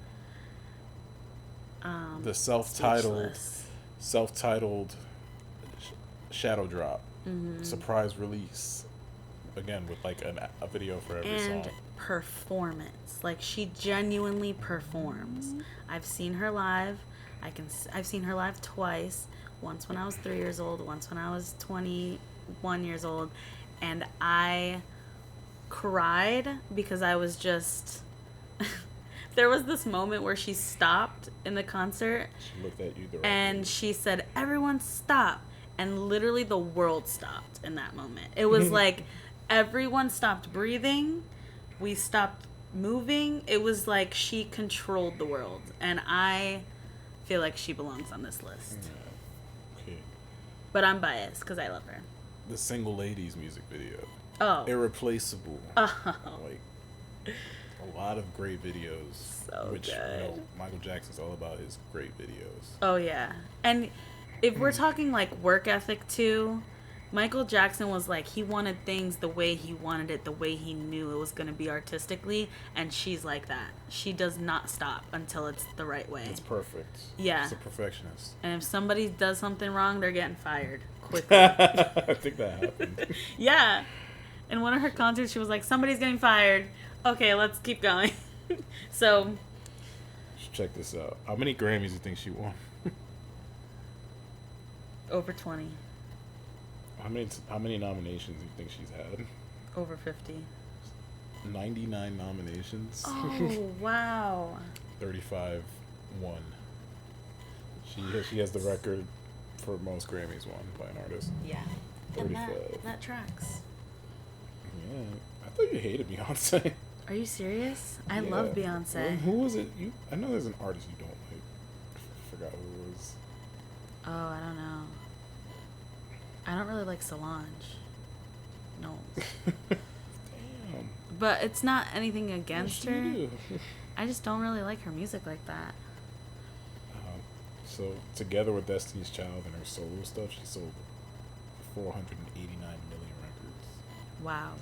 The self-titled Shadow Drop. Mm-hmm. Surprise release. Again, with like a video for every and song. Performance. Like, she genuinely performs. I've seen her live. I've seen her live twice. Once when I was 3 years old, once when I was 21 years old, and I cried because I was just... There was this moment where she stopped in the concert. She looked at you and she said, "Everyone stop." And literally the world stopped in that moment. It was like everyone stopped breathing. We stopped moving. It was like she controlled the world. And I feel like she belongs on this list. Yeah. Okay. But I'm biased because I love her. The Single Ladies music video. Oh. Irreplaceable. Oh. Like, a lot of great videos. So which, good. You know, Michael Jackson's all about his great videos. Oh, yeah. And if we're talking, like, work ethic, too, Michael Jackson was like, he wanted things the way he wanted it, the way he knew it was going to be artistically, and she's like that. She does not stop until it's the right way. It's perfect. Yeah. She's a perfectionist. And if somebody does something wrong, they're getting fired quickly. I think that happened. Yeah. In one of her concerts, she was like, somebody's getting fired. Okay, let's keep going. So. Check this out. How many Grammys do you think she won? Over 20. How many nominations do you think she's had? Over 50. 99 nominations. Oh, wow. 35 won. She has the record for most Grammys won by an artist. Yeah. 35. And that tracks. Yeah. I thought you hated Beyonce. Are you serious? I love Beyonce. Well, who was it? I know there's an artist you don't like. I forgot who it was. Oh, I don't know. I don't really like Solange. No. Damn. But it's not anything against her. Do? I just don't really like her music like that. So, together with Destiny's Child and her solo stuff, she sold 489 million records. Wow.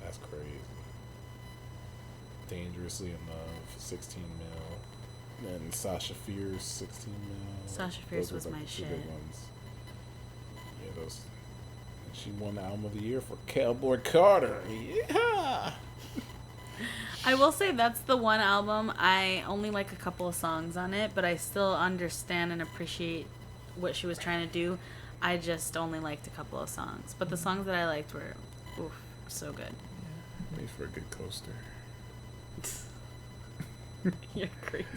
That's crazy. Dangerously in Love, 16 mil. Then Sasha Fierce, 16 mil. Sasha Fierce Those was were my the two shit. big ones. Yeah, those. She won the album of the year for Cowboy Carter. Yeah. I will say that's the one album I only like a couple of songs on it, but I still understand and appreciate what she was trying to do. I just only liked a couple of songs, but the songs that I liked were, oof, so good. Made for a good coaster. You're crazy.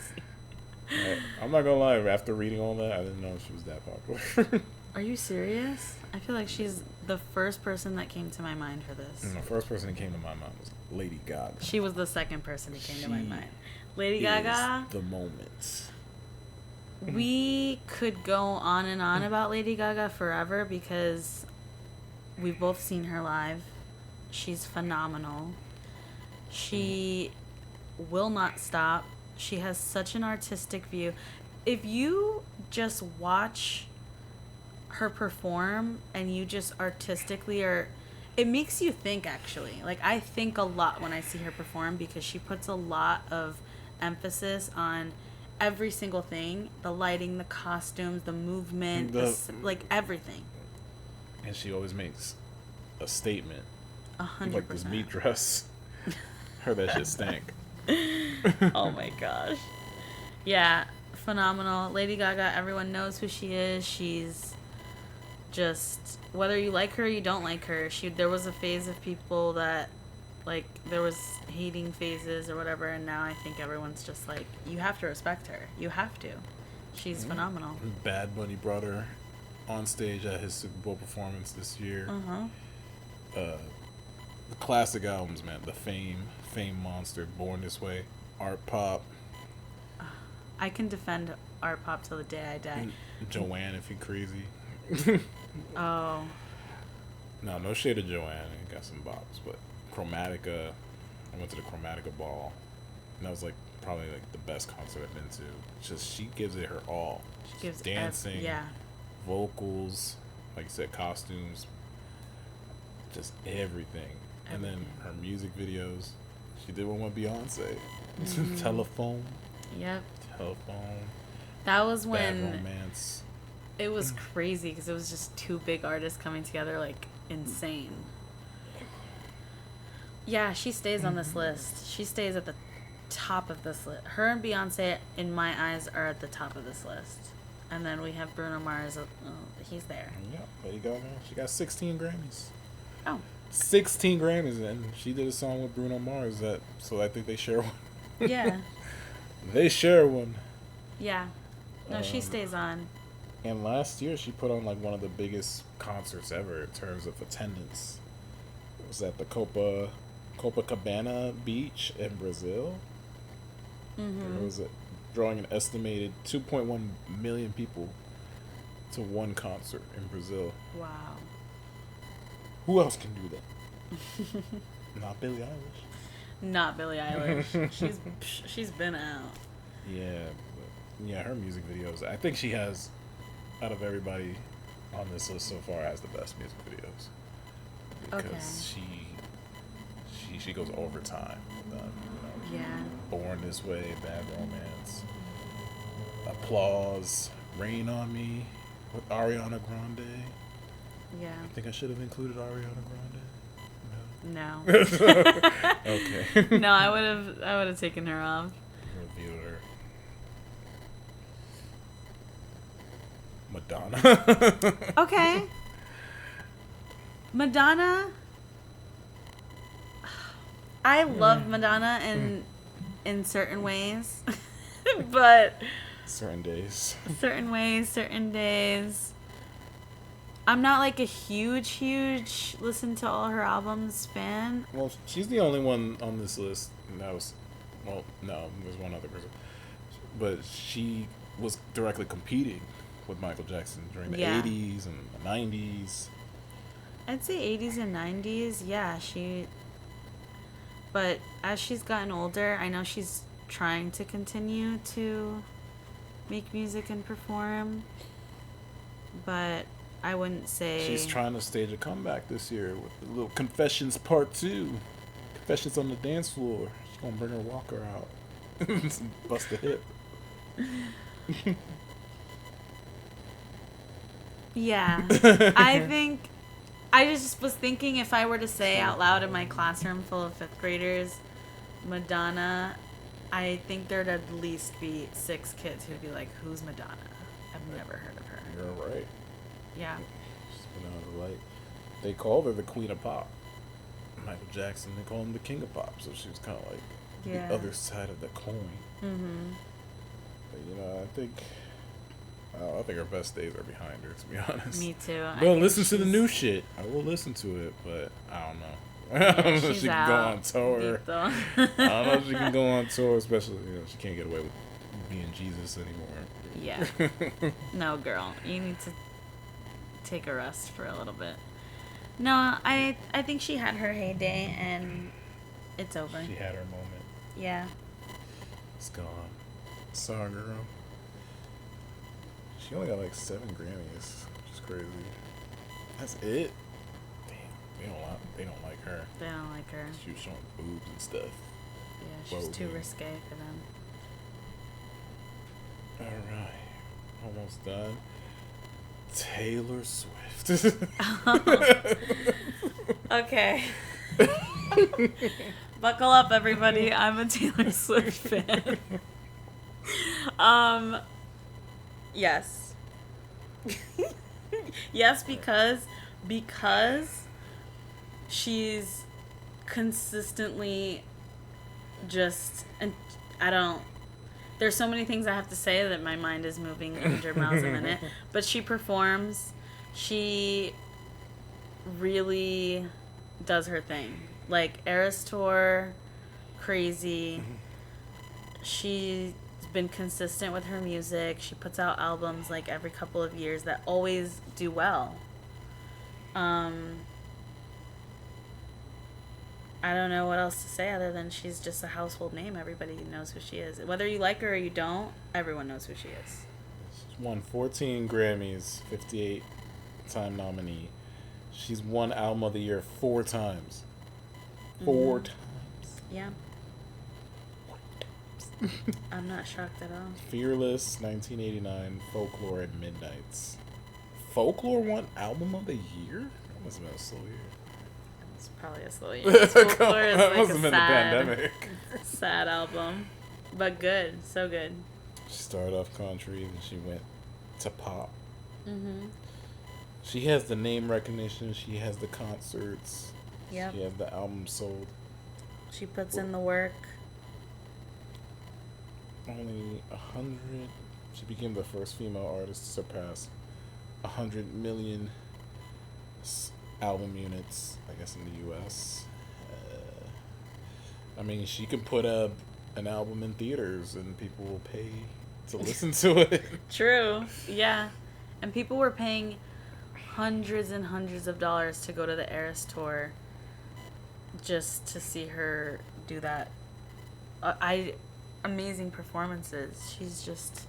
I'm not gonna lie. After reading all that, I didn't know she was that popular. Are you serious? I feel like she's the first person that came to my mind for this. The first person that came to my mind was Lady Gaga. She was the second person that came to my mind. Lady Is Gaga. the moment. We could go on and on about Lady Gaga forever because we've both seen her live. She's phenomenal. She will not stop. She has such an artistic view. If you just watch her perform and you just artistically it makes you think, actually. Like, I think a lot when I see her perform because she puts a lot of emphasis on every single thing, the lighting, the costumes, the movement, like everything. And she always makes a statement. 100%. Like this meat dress. Her that shit stank. Oh my gosh. Yeah, phenomenal. Lady Gaga, everyone knows who she is. She's just, whether you like her or you don't like her, there was a phase of people that, like, there was hating phases or whatever, and now I think everyone's just like, you have to respect her. You have to. She's phenomenal. Bad Bunny brought her on stage at his Super Bowl performance this year. The classic albums, man. The Fame Monster, Born This Way, Art Pop. I can defend Art Pop till the day I die. Joanne, if you crazy. Oh. No shade of Joanne. Got some bops, but Chromatica. I went to the Chromatica ball, and that was like probably like the best concert I've been to. Just she gives it her all. She gives dancing, yeah, vocals, like you said, costumes, just everything. And then her music videos. She did one with Beyonce. Telephone. Yep. Telephone. That was when Bad Romance. It was crazy because it was just two big artists coming together, like, insane. Yeah, she stays on this list. She stays at the top of this list. Her and Beyonce, in my eyes, are at the top of this list. And then we have Bruno Mars. He's there. Yeah, Lady Gaga. She got 16 Grammys. Oh. 16 Grammys, and she did a song with Bruno Mars so I think they share one. Yeah. They share one. Yeah. No, she stays on. And last year she put on like one of the biggest concerts ever in terms of attendance. It was at the Copacabana Beach in Brazil. It was drawing an estimated 2.1 million people to one concert in Brazil. Wow. Who else can do that? Not Billie Eilish. Not Billie Eilish. She's been out. Yeah, her music videos. I think she has, out of everybody on this list so far, has the best music videos. Because she goes overtime with them. You know? Yeah. Born This Way, Bad Romance, Applause, Rain on Me with Ariana Grande. Yeah. I think I should have included Ariana Grande. No. Okay. No, I would have taken her off. Reviewed her. Madonna. Okay. Madonna. I love Madonna in certain ways, but certain days. Certain days. I'm not like a huge listen to all her albums fan. Well, she's the only one on this list. And that was, well, no, there's one other person, but she was directly competing with Michael Jackson during the 80s and the 90s. I'd say 80s and 90s. Yeah, but as she's gotten older, I know she's trying to continue to make music and perform, but I wouldn't say... She's trying to stage a comeback this year with the little Confessions Part 2. Confessions on the Dance Floor. She's going to bring her walker out. Bust a hip. Yeah. I just was thinking if I were to say out loud in my classroom full of 5th graders, Madonna, I think there'd at least be 6 kids who'd be like, who's Madonna? I've never heard of her. You're right. Yeah. She's been out of the light. They called her the Queen of Pop. Michael Jackson, they call him the King of Pop. So she was kind of like the other side of the coin. Mm-hmm. But, you know, I think her best days are behind her, to be honest. Me too. Don't listen to the new shit. I will listen to it, but I don't know. I don't know if she can go on tour. I don't know if she can go on tour, especially, you know, she can't get away with being Jesus anymore. Yeah. No, girl. You need to take a rest for a little bit. No, I think she had her heyday, and it's over. She had her moment. Yeah. It's gone. Sorry, girl. She only got like 7 Grammys, which is crazy. That's it? Damn, they don't like her. They don't like her. She was showing boobs and stuff. Yeah, she's too risque for them. Alright. Almost done. Taylor Swift. Okay. Buckle up, everybody. I'm a Taylor Swift fan. Yes. Yes, because she's consistently just, and there's so many things I have to say that my mind is moving 100 miles a minute, but she performs, she really does her thing. Like, Eras Tour, crazy. She's been consistent with her music. She puts out albums like every couple of years that always do well. I don't know what else to say other than she's just a household name. Everybody knows who she is. Whether you like her or you don't, everyone knows who she is. She's won 14 Grammys, 58-time nominee. She's won Album of the Year 4 times. 4 times. Yeah. I'm not shocked at all. Fearless, 1989, Folklore, and Midnights. Folklore won Album of the Year? That must have been a slow year. It's probably a slow year. Folklore is like must have been a the pandemic. sad album. But good. So good. She started off country, then she went to pop. Mm-hmm. She has the name recognition. She has the concerts. Yep. She has the album sold. She puts in the work. Only 100. She became the first female artist to surpass 100 million album units, I guess, in the U.S. I mean, she can put up an album in theaters and people will pay to listen to it. True. Yeah. And people were paying hundreds and hundreds of dollars to go to the Eras Tour just to see her do that. Amazing performances. She's just...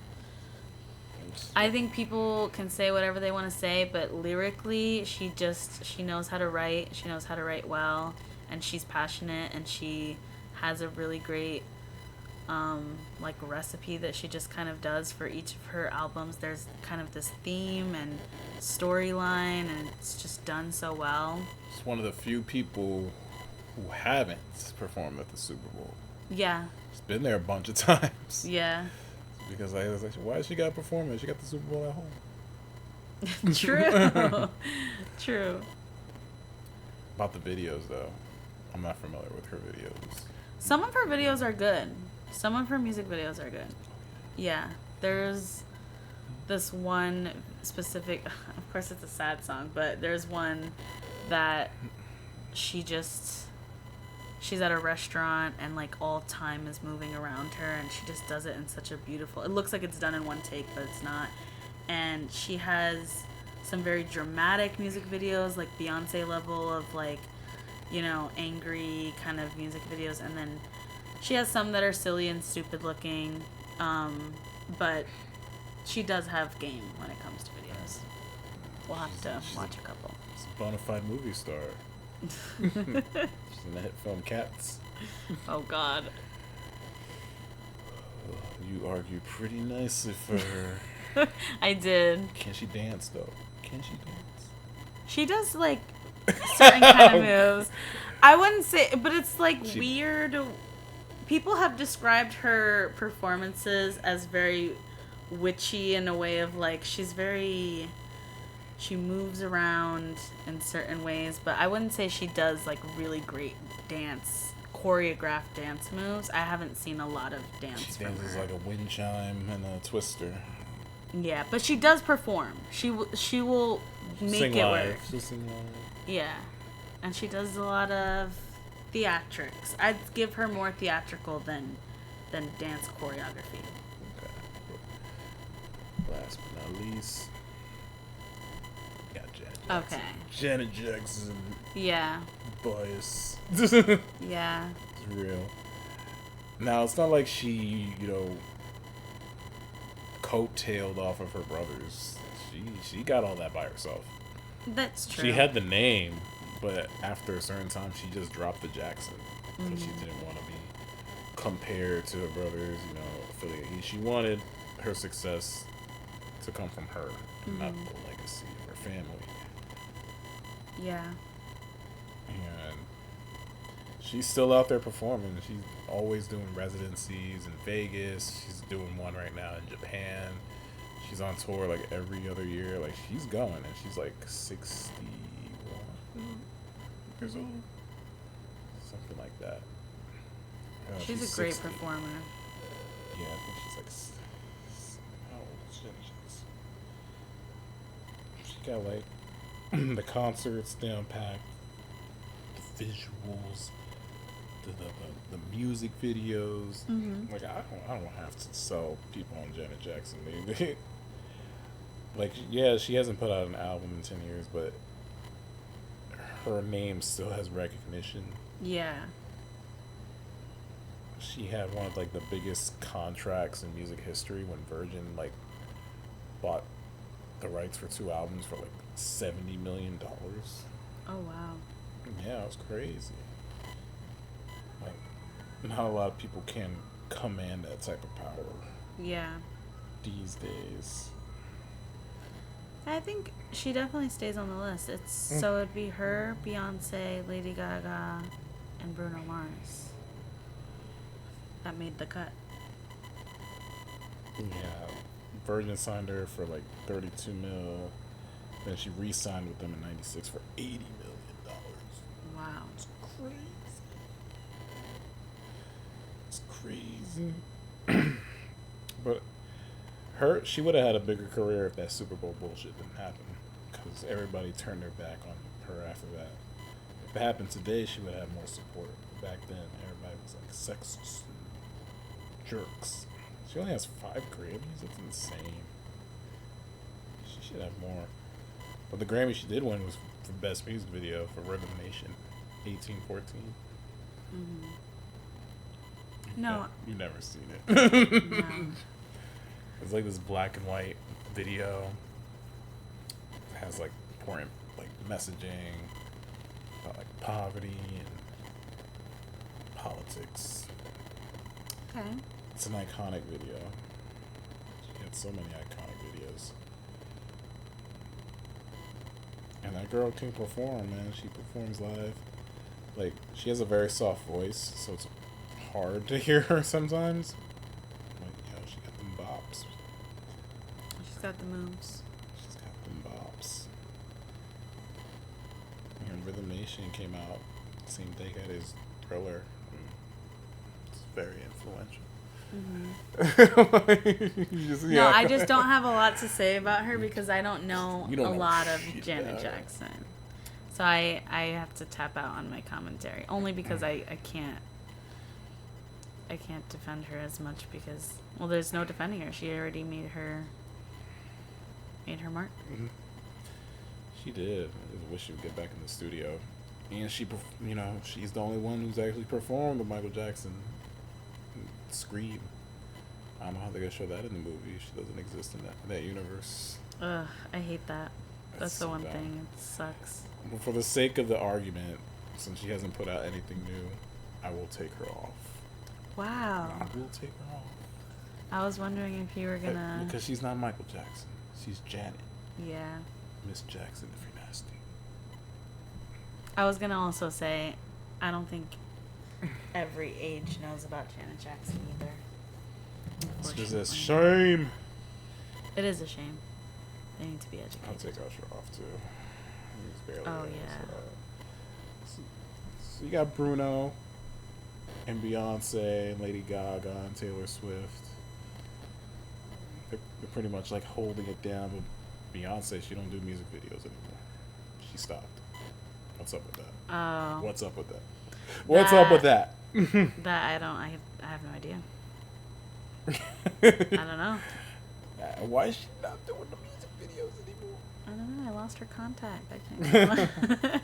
I think people can say whatever they want to say, but lyrically, she knows how to write. She knows how to write well, and she's passionate, and she has a really great like recipe that she just kind of does for each of her albums. There's kind of this theme and storyline, and it's just done so well. She's one of the few people who haven't performed at the Super Bowl. Yeah. She's been there a bunch of times. Yeah. Because I was like, why does she got to perform it? She got the Super Bowl at home. True. True. About the videos, though. I'm not familiar with her videos. Some of her videos are good. Some of her music videos are good. Yeah. There's this one specific... Of course, it's a sad song, but there's one that she's at a restaurant and like all time is moving around her and she just does it in such a beautiful... It looks like it's done in one take, but it's not. And she has some very dramatic music videos, like Beyonce level of like, you know, angry kind of music videos. And then she has some that are silly and stupid looking, but she does have game when it comes to videos. We'll have to watch a couple. She's a bona fide movie star. She's in the hit film Cats. Oh, God. You argue pretty nicely for her. I did. Can she dance, though? Can she dance? She does, like, certain kind of moves. I wouldn't say, but it's like weird. People have described her performances as very witchy in a way of like she moves around in certain ways, but I wouldn't say she does like really great choreographed dance moves. I haven't seen a lot of dance from her. She dances like a wind chime and a twister. Yeah, but she does perform. She will make it work. She'll sing live. Yeah, and she does a lot of theatrics. I'd give her more theatrical than dance choreography. Okay. Last but not least, got Janet Jackson. Okay. Janet Jackson. Yeah. Bias. Yeah. It's real. Now, it's not like she, coattailed off of her brothers. She got all that by herself. That's true. She had the name, but after a certain time, she just dropped the Jackson because she didn't want to be compared to her brothers, affiliated. She wanted her success to come from her, and not the legacy of her family. Yeah. And she's still out there performing. She's always doing residencies in Vegas. She's doing one right now in Japan. She's on tour like every other year. Like, she's going, and she's like 61 years old. Something like that. She's a great performer. Yeah, I think she's like... How old is she? She got like the concerts down packed, the visuals, the music videos. Like, I don't have to sell people on Janet Jackson. Like, yeah, she hasn't put out an album in 10 years, but her name still has recognition. Yeah. She had one of like the biggest contracts in music history when Virgin like bought the rights for 2 albums for like $70 million. Oh wow. Yeah, it was crazy. Like, not a lot of people can command that type of power. Yeah. These days. I think she definitely stays on the list. So it'd be her, Beyonce, Lady Gaga, and Bruno Mars that made the cut. Yeah, Virgin signed her for like 32 mil. Then she re-signed with them in '96 for $80 million. Wow, it's crazy. It's crazy. But she would have had a bigger career if that Super Bowl bullshit didn't happen, because everybody turned their back on her after that. If it happened today, she would have more support. But back then, everybody was like sexist and jerks. She only has 5 Grammys. That's insane. She should have more. But the Grammy she did win was for Best Music Video for Rhythm Nation, 1814. No. You've never seen it. No. It's like this black and white video. It has like important like messaging about like poverty and politics. Okay. It's an iconic video. She had so many iconic videos. And that girl can perform, man. She performs live. Like, she has a very soft voice, so it's hard to hear her sometimes. Like, she got them bops. She's got the moves. She's got them bops. And Rhythm Nation came out same day as Thriller. It's very influential. No, I just don't have a lot to say about her because I don't know a lot of Janet Jackson. So I have to tap out on my commentary. Only because I can't defend her as much because, well, there's no defending her. She already made her mark. She did. I just wish she would get back in the studio. And she's the only one who's actually performed with Michael Jackson. Scream. I don't know how they're gonna show that in the movie. She doesn't exist in that universe. Ugh, I hate that. That's the one thing. It sucks. But for the sake of the argument, since she hasn't put out anything new, I will take her off. Wow. I will take her off. I was wondering if you were gonna... Because she's not Michael Jackson. She's Janet. Yeah. Miss Jackson, if you're nasty. I was gonna also say, I don't think every age knows about Janet Jackson either. It's a shame. It is a shame. They need to be educated. I'll take Usher off too. He's barely Oh, there, yeah. So you got Bruno and Beyonce and Lady Gaga and Taylor Swift. They're pretty much like holding it down. But Beyonce, she don't do music videos anymore. She stopped. What's up with that? Oh. What's up with that? What's up with that? That I have no idea. I don't know. Why is she not doing the music videos anymore? I don't know. I lost her contact. I can't.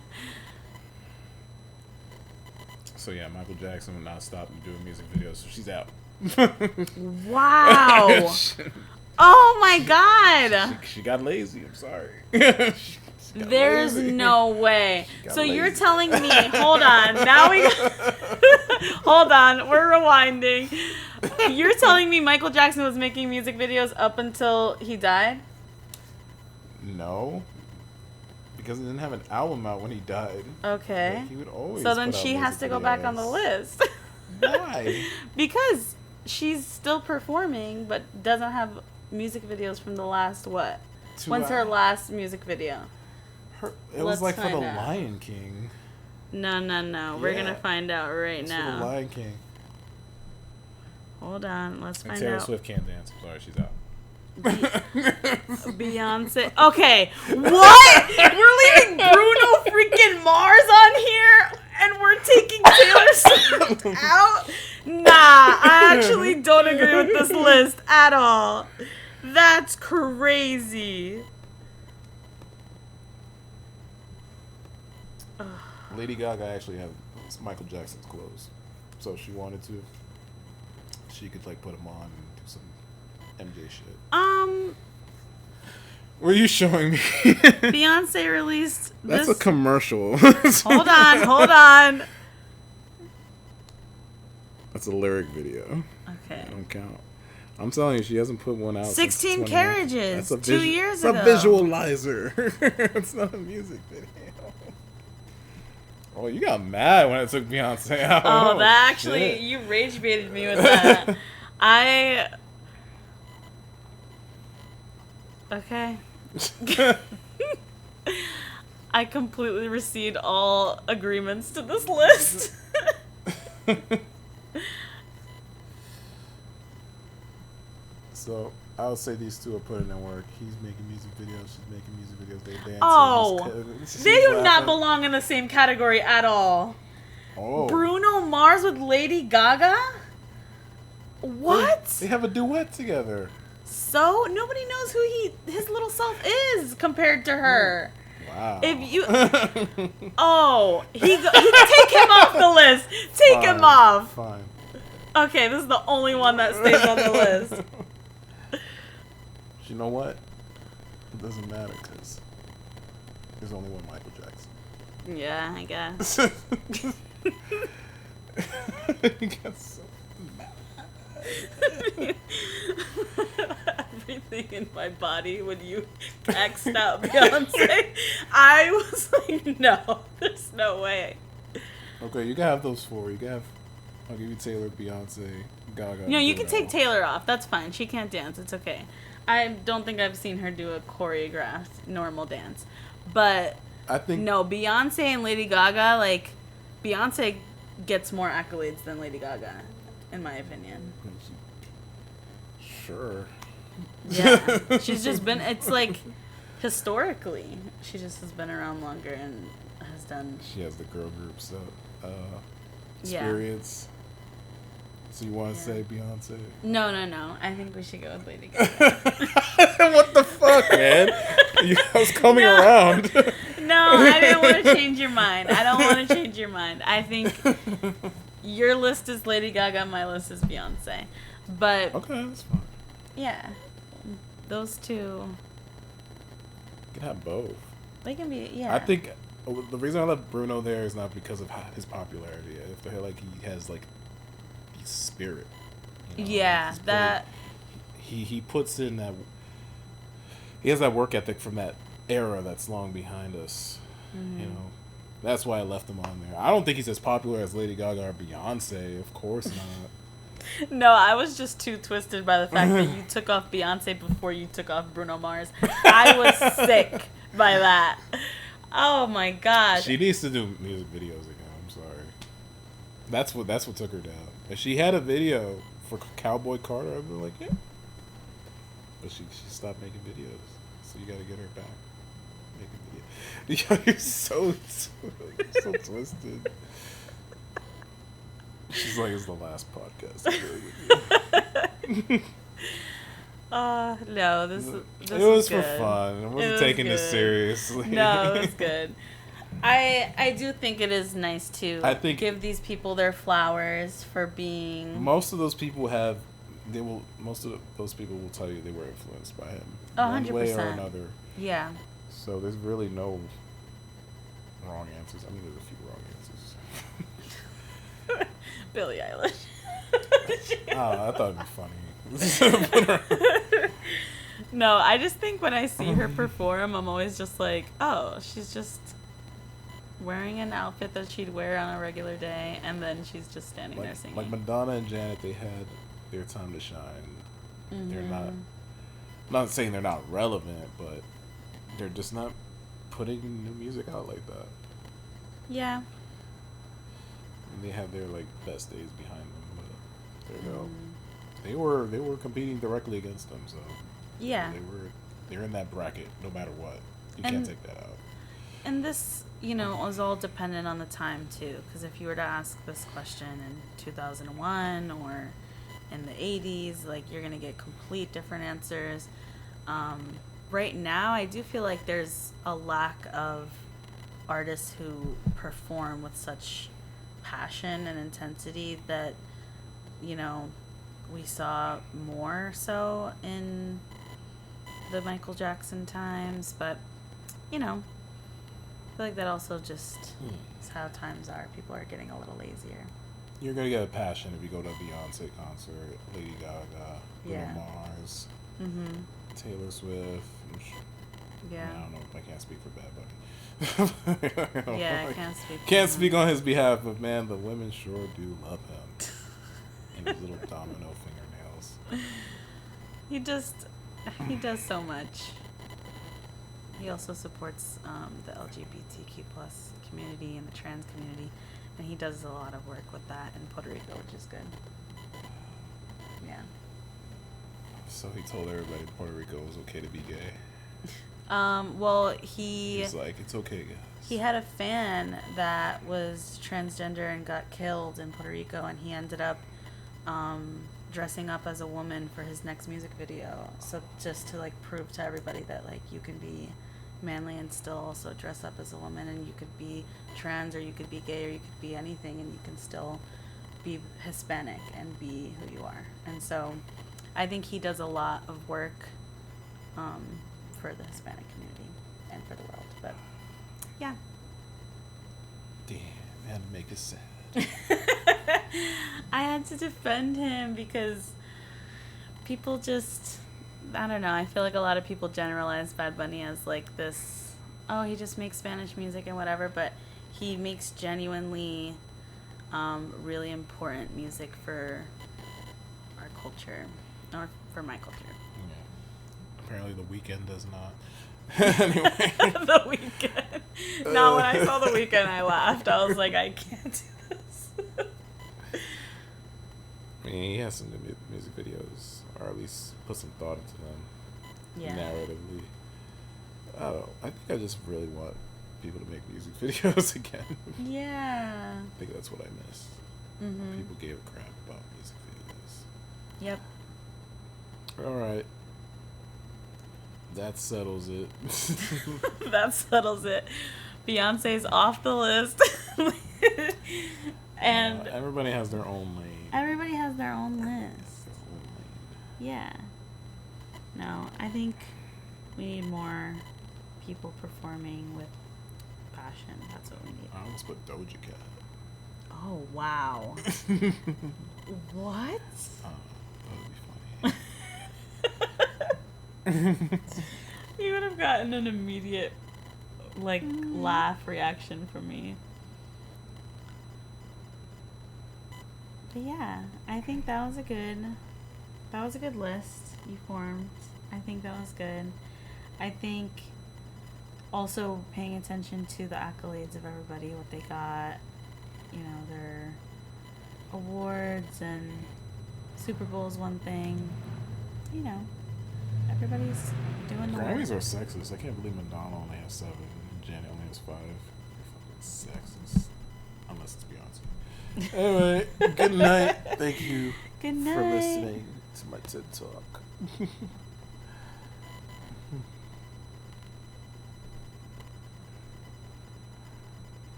So yeah, Michael Jackson will not stop doing music videos, so she's out. Wow. Oh my God. She got lazy. I'm sorry. There's lazy. no way. So lazy. you're telling me, hold on, now we, hold on, we're rewinding. You're telling me Michael Jackson was making music videos up until he died? No. Because he didn't have an album out when he died. Okay. Like, he would always So then put out she has music to go back on the videos. list. Why? Because she's still performing, but doesn't have music videos from the last what? When's her last music video? It was Let's like for find the out. Lion King. No. We're Yeah. gonna find out right It's for now. the Lion King. Hold on, let's And find Taylor out. Swift can't dance. I'm sorry, she's out. Beyonce. Okay, what? We're leaving Bruno freaking Mars on here, and we're taking Taylor Swift out? Nah, I actually don't agree with this list at all. That's crazy. Lady Gaga actually has Michael Jackson's clothes, so if she wanted to, she could like put them on and do some MJ shit. What are you showing me? Beyonce released That's this. a commercial. Hold on. That's a lyric video. Okay. Don't count. I'm telling you, she hasn't put one out. 16 since carriages, That's 2 years ago. ago. It's a visualizer. It's not a music video. Oh, you got mad when I took Beyonce out. Oh, that actually, shit. you rage baited me with that. Okay. I completely recede all agreements to this list. So I would say these two are putting in work. He's making music videos. She's making music videos. They dance. Oh, they do not belong in the same category at all. Oh, Bruno Mars with Lady Gaga? What? They have a duet together. So nobody knows who his little self is compared to her. Wow. If you, he take him off the list. Take him off. Fine. Okay, this is the only one that stays on the list. You know what? It doesn't matter because there's only one Michael Jackson. Yeah, I guess. He got so mad. Everything in my body when you X'd out Beyonce, I was like, no, there's no way. Okay, you can have those four. You can have. I'll give you Taylor, Beyonce, Gaga. No, you can Bruno. take Taylor off. That's fine. She can't dance. It's okay. I don't think I've seen her do a choreographed normal dance. But I think no, Beyonce and Lady Gaga, like, Beyonce gets more accolades than Lady Gaga, in my opinion. Sure. Yeah. She's just been, it's like, historically, she just has been around longer and has done. She has the girl groups Yeah. experience. So you want to say Beyonce? No. I think we should go with Lady Gaga. What the fuck, man? I was coming around. No, I didn't want to change your mind. I don't want to change your mind. I think your list is Lady Gaga, my list is Beyonce. But, Okay, that's fine. yeah, those two, You can have both. they can be, yeah. I think the reason I left Bruno there is not because of his popularity. I feel like he has like spirit. You know? Yeah, He's that. he puts in that. He has that work ethic from that era that's long behind us. Mm-hmm. You know, That's why I left him on there. I don't think he's as popular as Lady Gaga or Beyonce. Of course not. No, I was just too twisted by the fact that you took off Beyonce before you took off Bruno Mars. I was sick by that. Oh my god. She needs to do music videos again. I'm sorry. That's what took her down. If she had a video for Cowboy Carter, I'd be like, yeah. But she stopped making videos, so you got to get her back. Yo, you're so twisted. She's like, it's the last podcast. No, this it was good. for fun. I wasn't taking this seriously. No, it was good. I do think it is nice to give these people their flowers for being. Most of those people Most of those people will tell you they were influenced by him, 100%. one way or another. Yeah. So there's really no wrong answers. I mean, there's a few wrong answers. Billie Eilish. I thought it'd be funny. No, I just think when I see her perform, I'm always just like, oh, she's just wearing an outfit that she'd wear on a regular day, and then she's just standing there singing. Like Madonna and Janet, they had their time to shine. Mm-hmm. They're not saying they're not relevant, but they're just not putting new music out like that. Yeah. And they have their best days behind them, but there you go. They were competing directly against them, so yeah, they're in that bracket no matter what. You can't take that out. And this, was all dependent on the time too, because if you were to ask this question in 2001 or in the 80s, you're gonna get complete different answers. Right now, I do feel like there's a lack of artists who perform with such passion and intensity that, we saw more so in the Michael Jackson times. But, I feel like that also just is how times are. People are getting a little lazier. You're going to get a passion if you go to a Beyonce concert, Lady Gaga, Bruno Mars, Taylor Swift. Yeah. I don't know. I can't speak for Bad Bunny. Yeah, I can't speak. Can't speak on his behalf, but man, the women sure do love him. And his little domino fingernails. He does so much. He also supports the LGBTQ plus community and the trans community, and he does a lot of work with that in Puerto Rico, which is good. Yeah. So he told everybody in Puerto Rico it was okay to be gay. Well, he's like, it's okay, guys. He had a fan that was transgender and got killed in Puerto Rico, and he ended up dressing up as a woman for his next music video. So just to prove to everybody that you can be manly and still also dress up as a woman, and you could be trans or you could be gay or you could be anything, and you can still be Hispanic and be who you are. And so I think he does a lot of work for the Hispanic community and for the world. But yeah. Damn, I had to make it sad. I had to defend him because people just, I don't know, I feel like a lot of people generalize Bad Bunny as this, oh, he just makes Spanish music and whatever, but he makes genuinely really important music for our culture, or for my culture. Yeah. Apparently The Weeknd does not. Anyway. The Weeknd. No, when I saw The Weeknd, I laughed. I was like, I can't do this. I mean, he has some good music videos, or at least put some thought into them. Yeah. Narratively. I don't know. I think I just really want people to make music videos again. Yeah. I think that's what I miss. Mm-hmm. People gave a crap about music videos. Yep. All right. That settles it. That settles it. Beyonce's off the list. And everybody has their own lane. Everybody has their own list. Yeah. No, I think we need more people performing with passion. That's what we need. I almost put Doja Cat. Oh, wow. What? That would be funny. You would have gotten an immediate like laugh reaction from me. But yeah, I think that was a good list you formed. I think that was good. I think also paying attention to the accolades of everybody, what they got, their awards and Super Bowl's one thing. Everybody's doing the work. Grammys are sexist. I can't believe Madonna only has 7 and Janet only has 5. They're fucking sexist. Unless it's Beyonce. Anyway, good night. Thank you Good night. for listening to my TED Talk.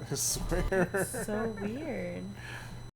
I swear. So weird.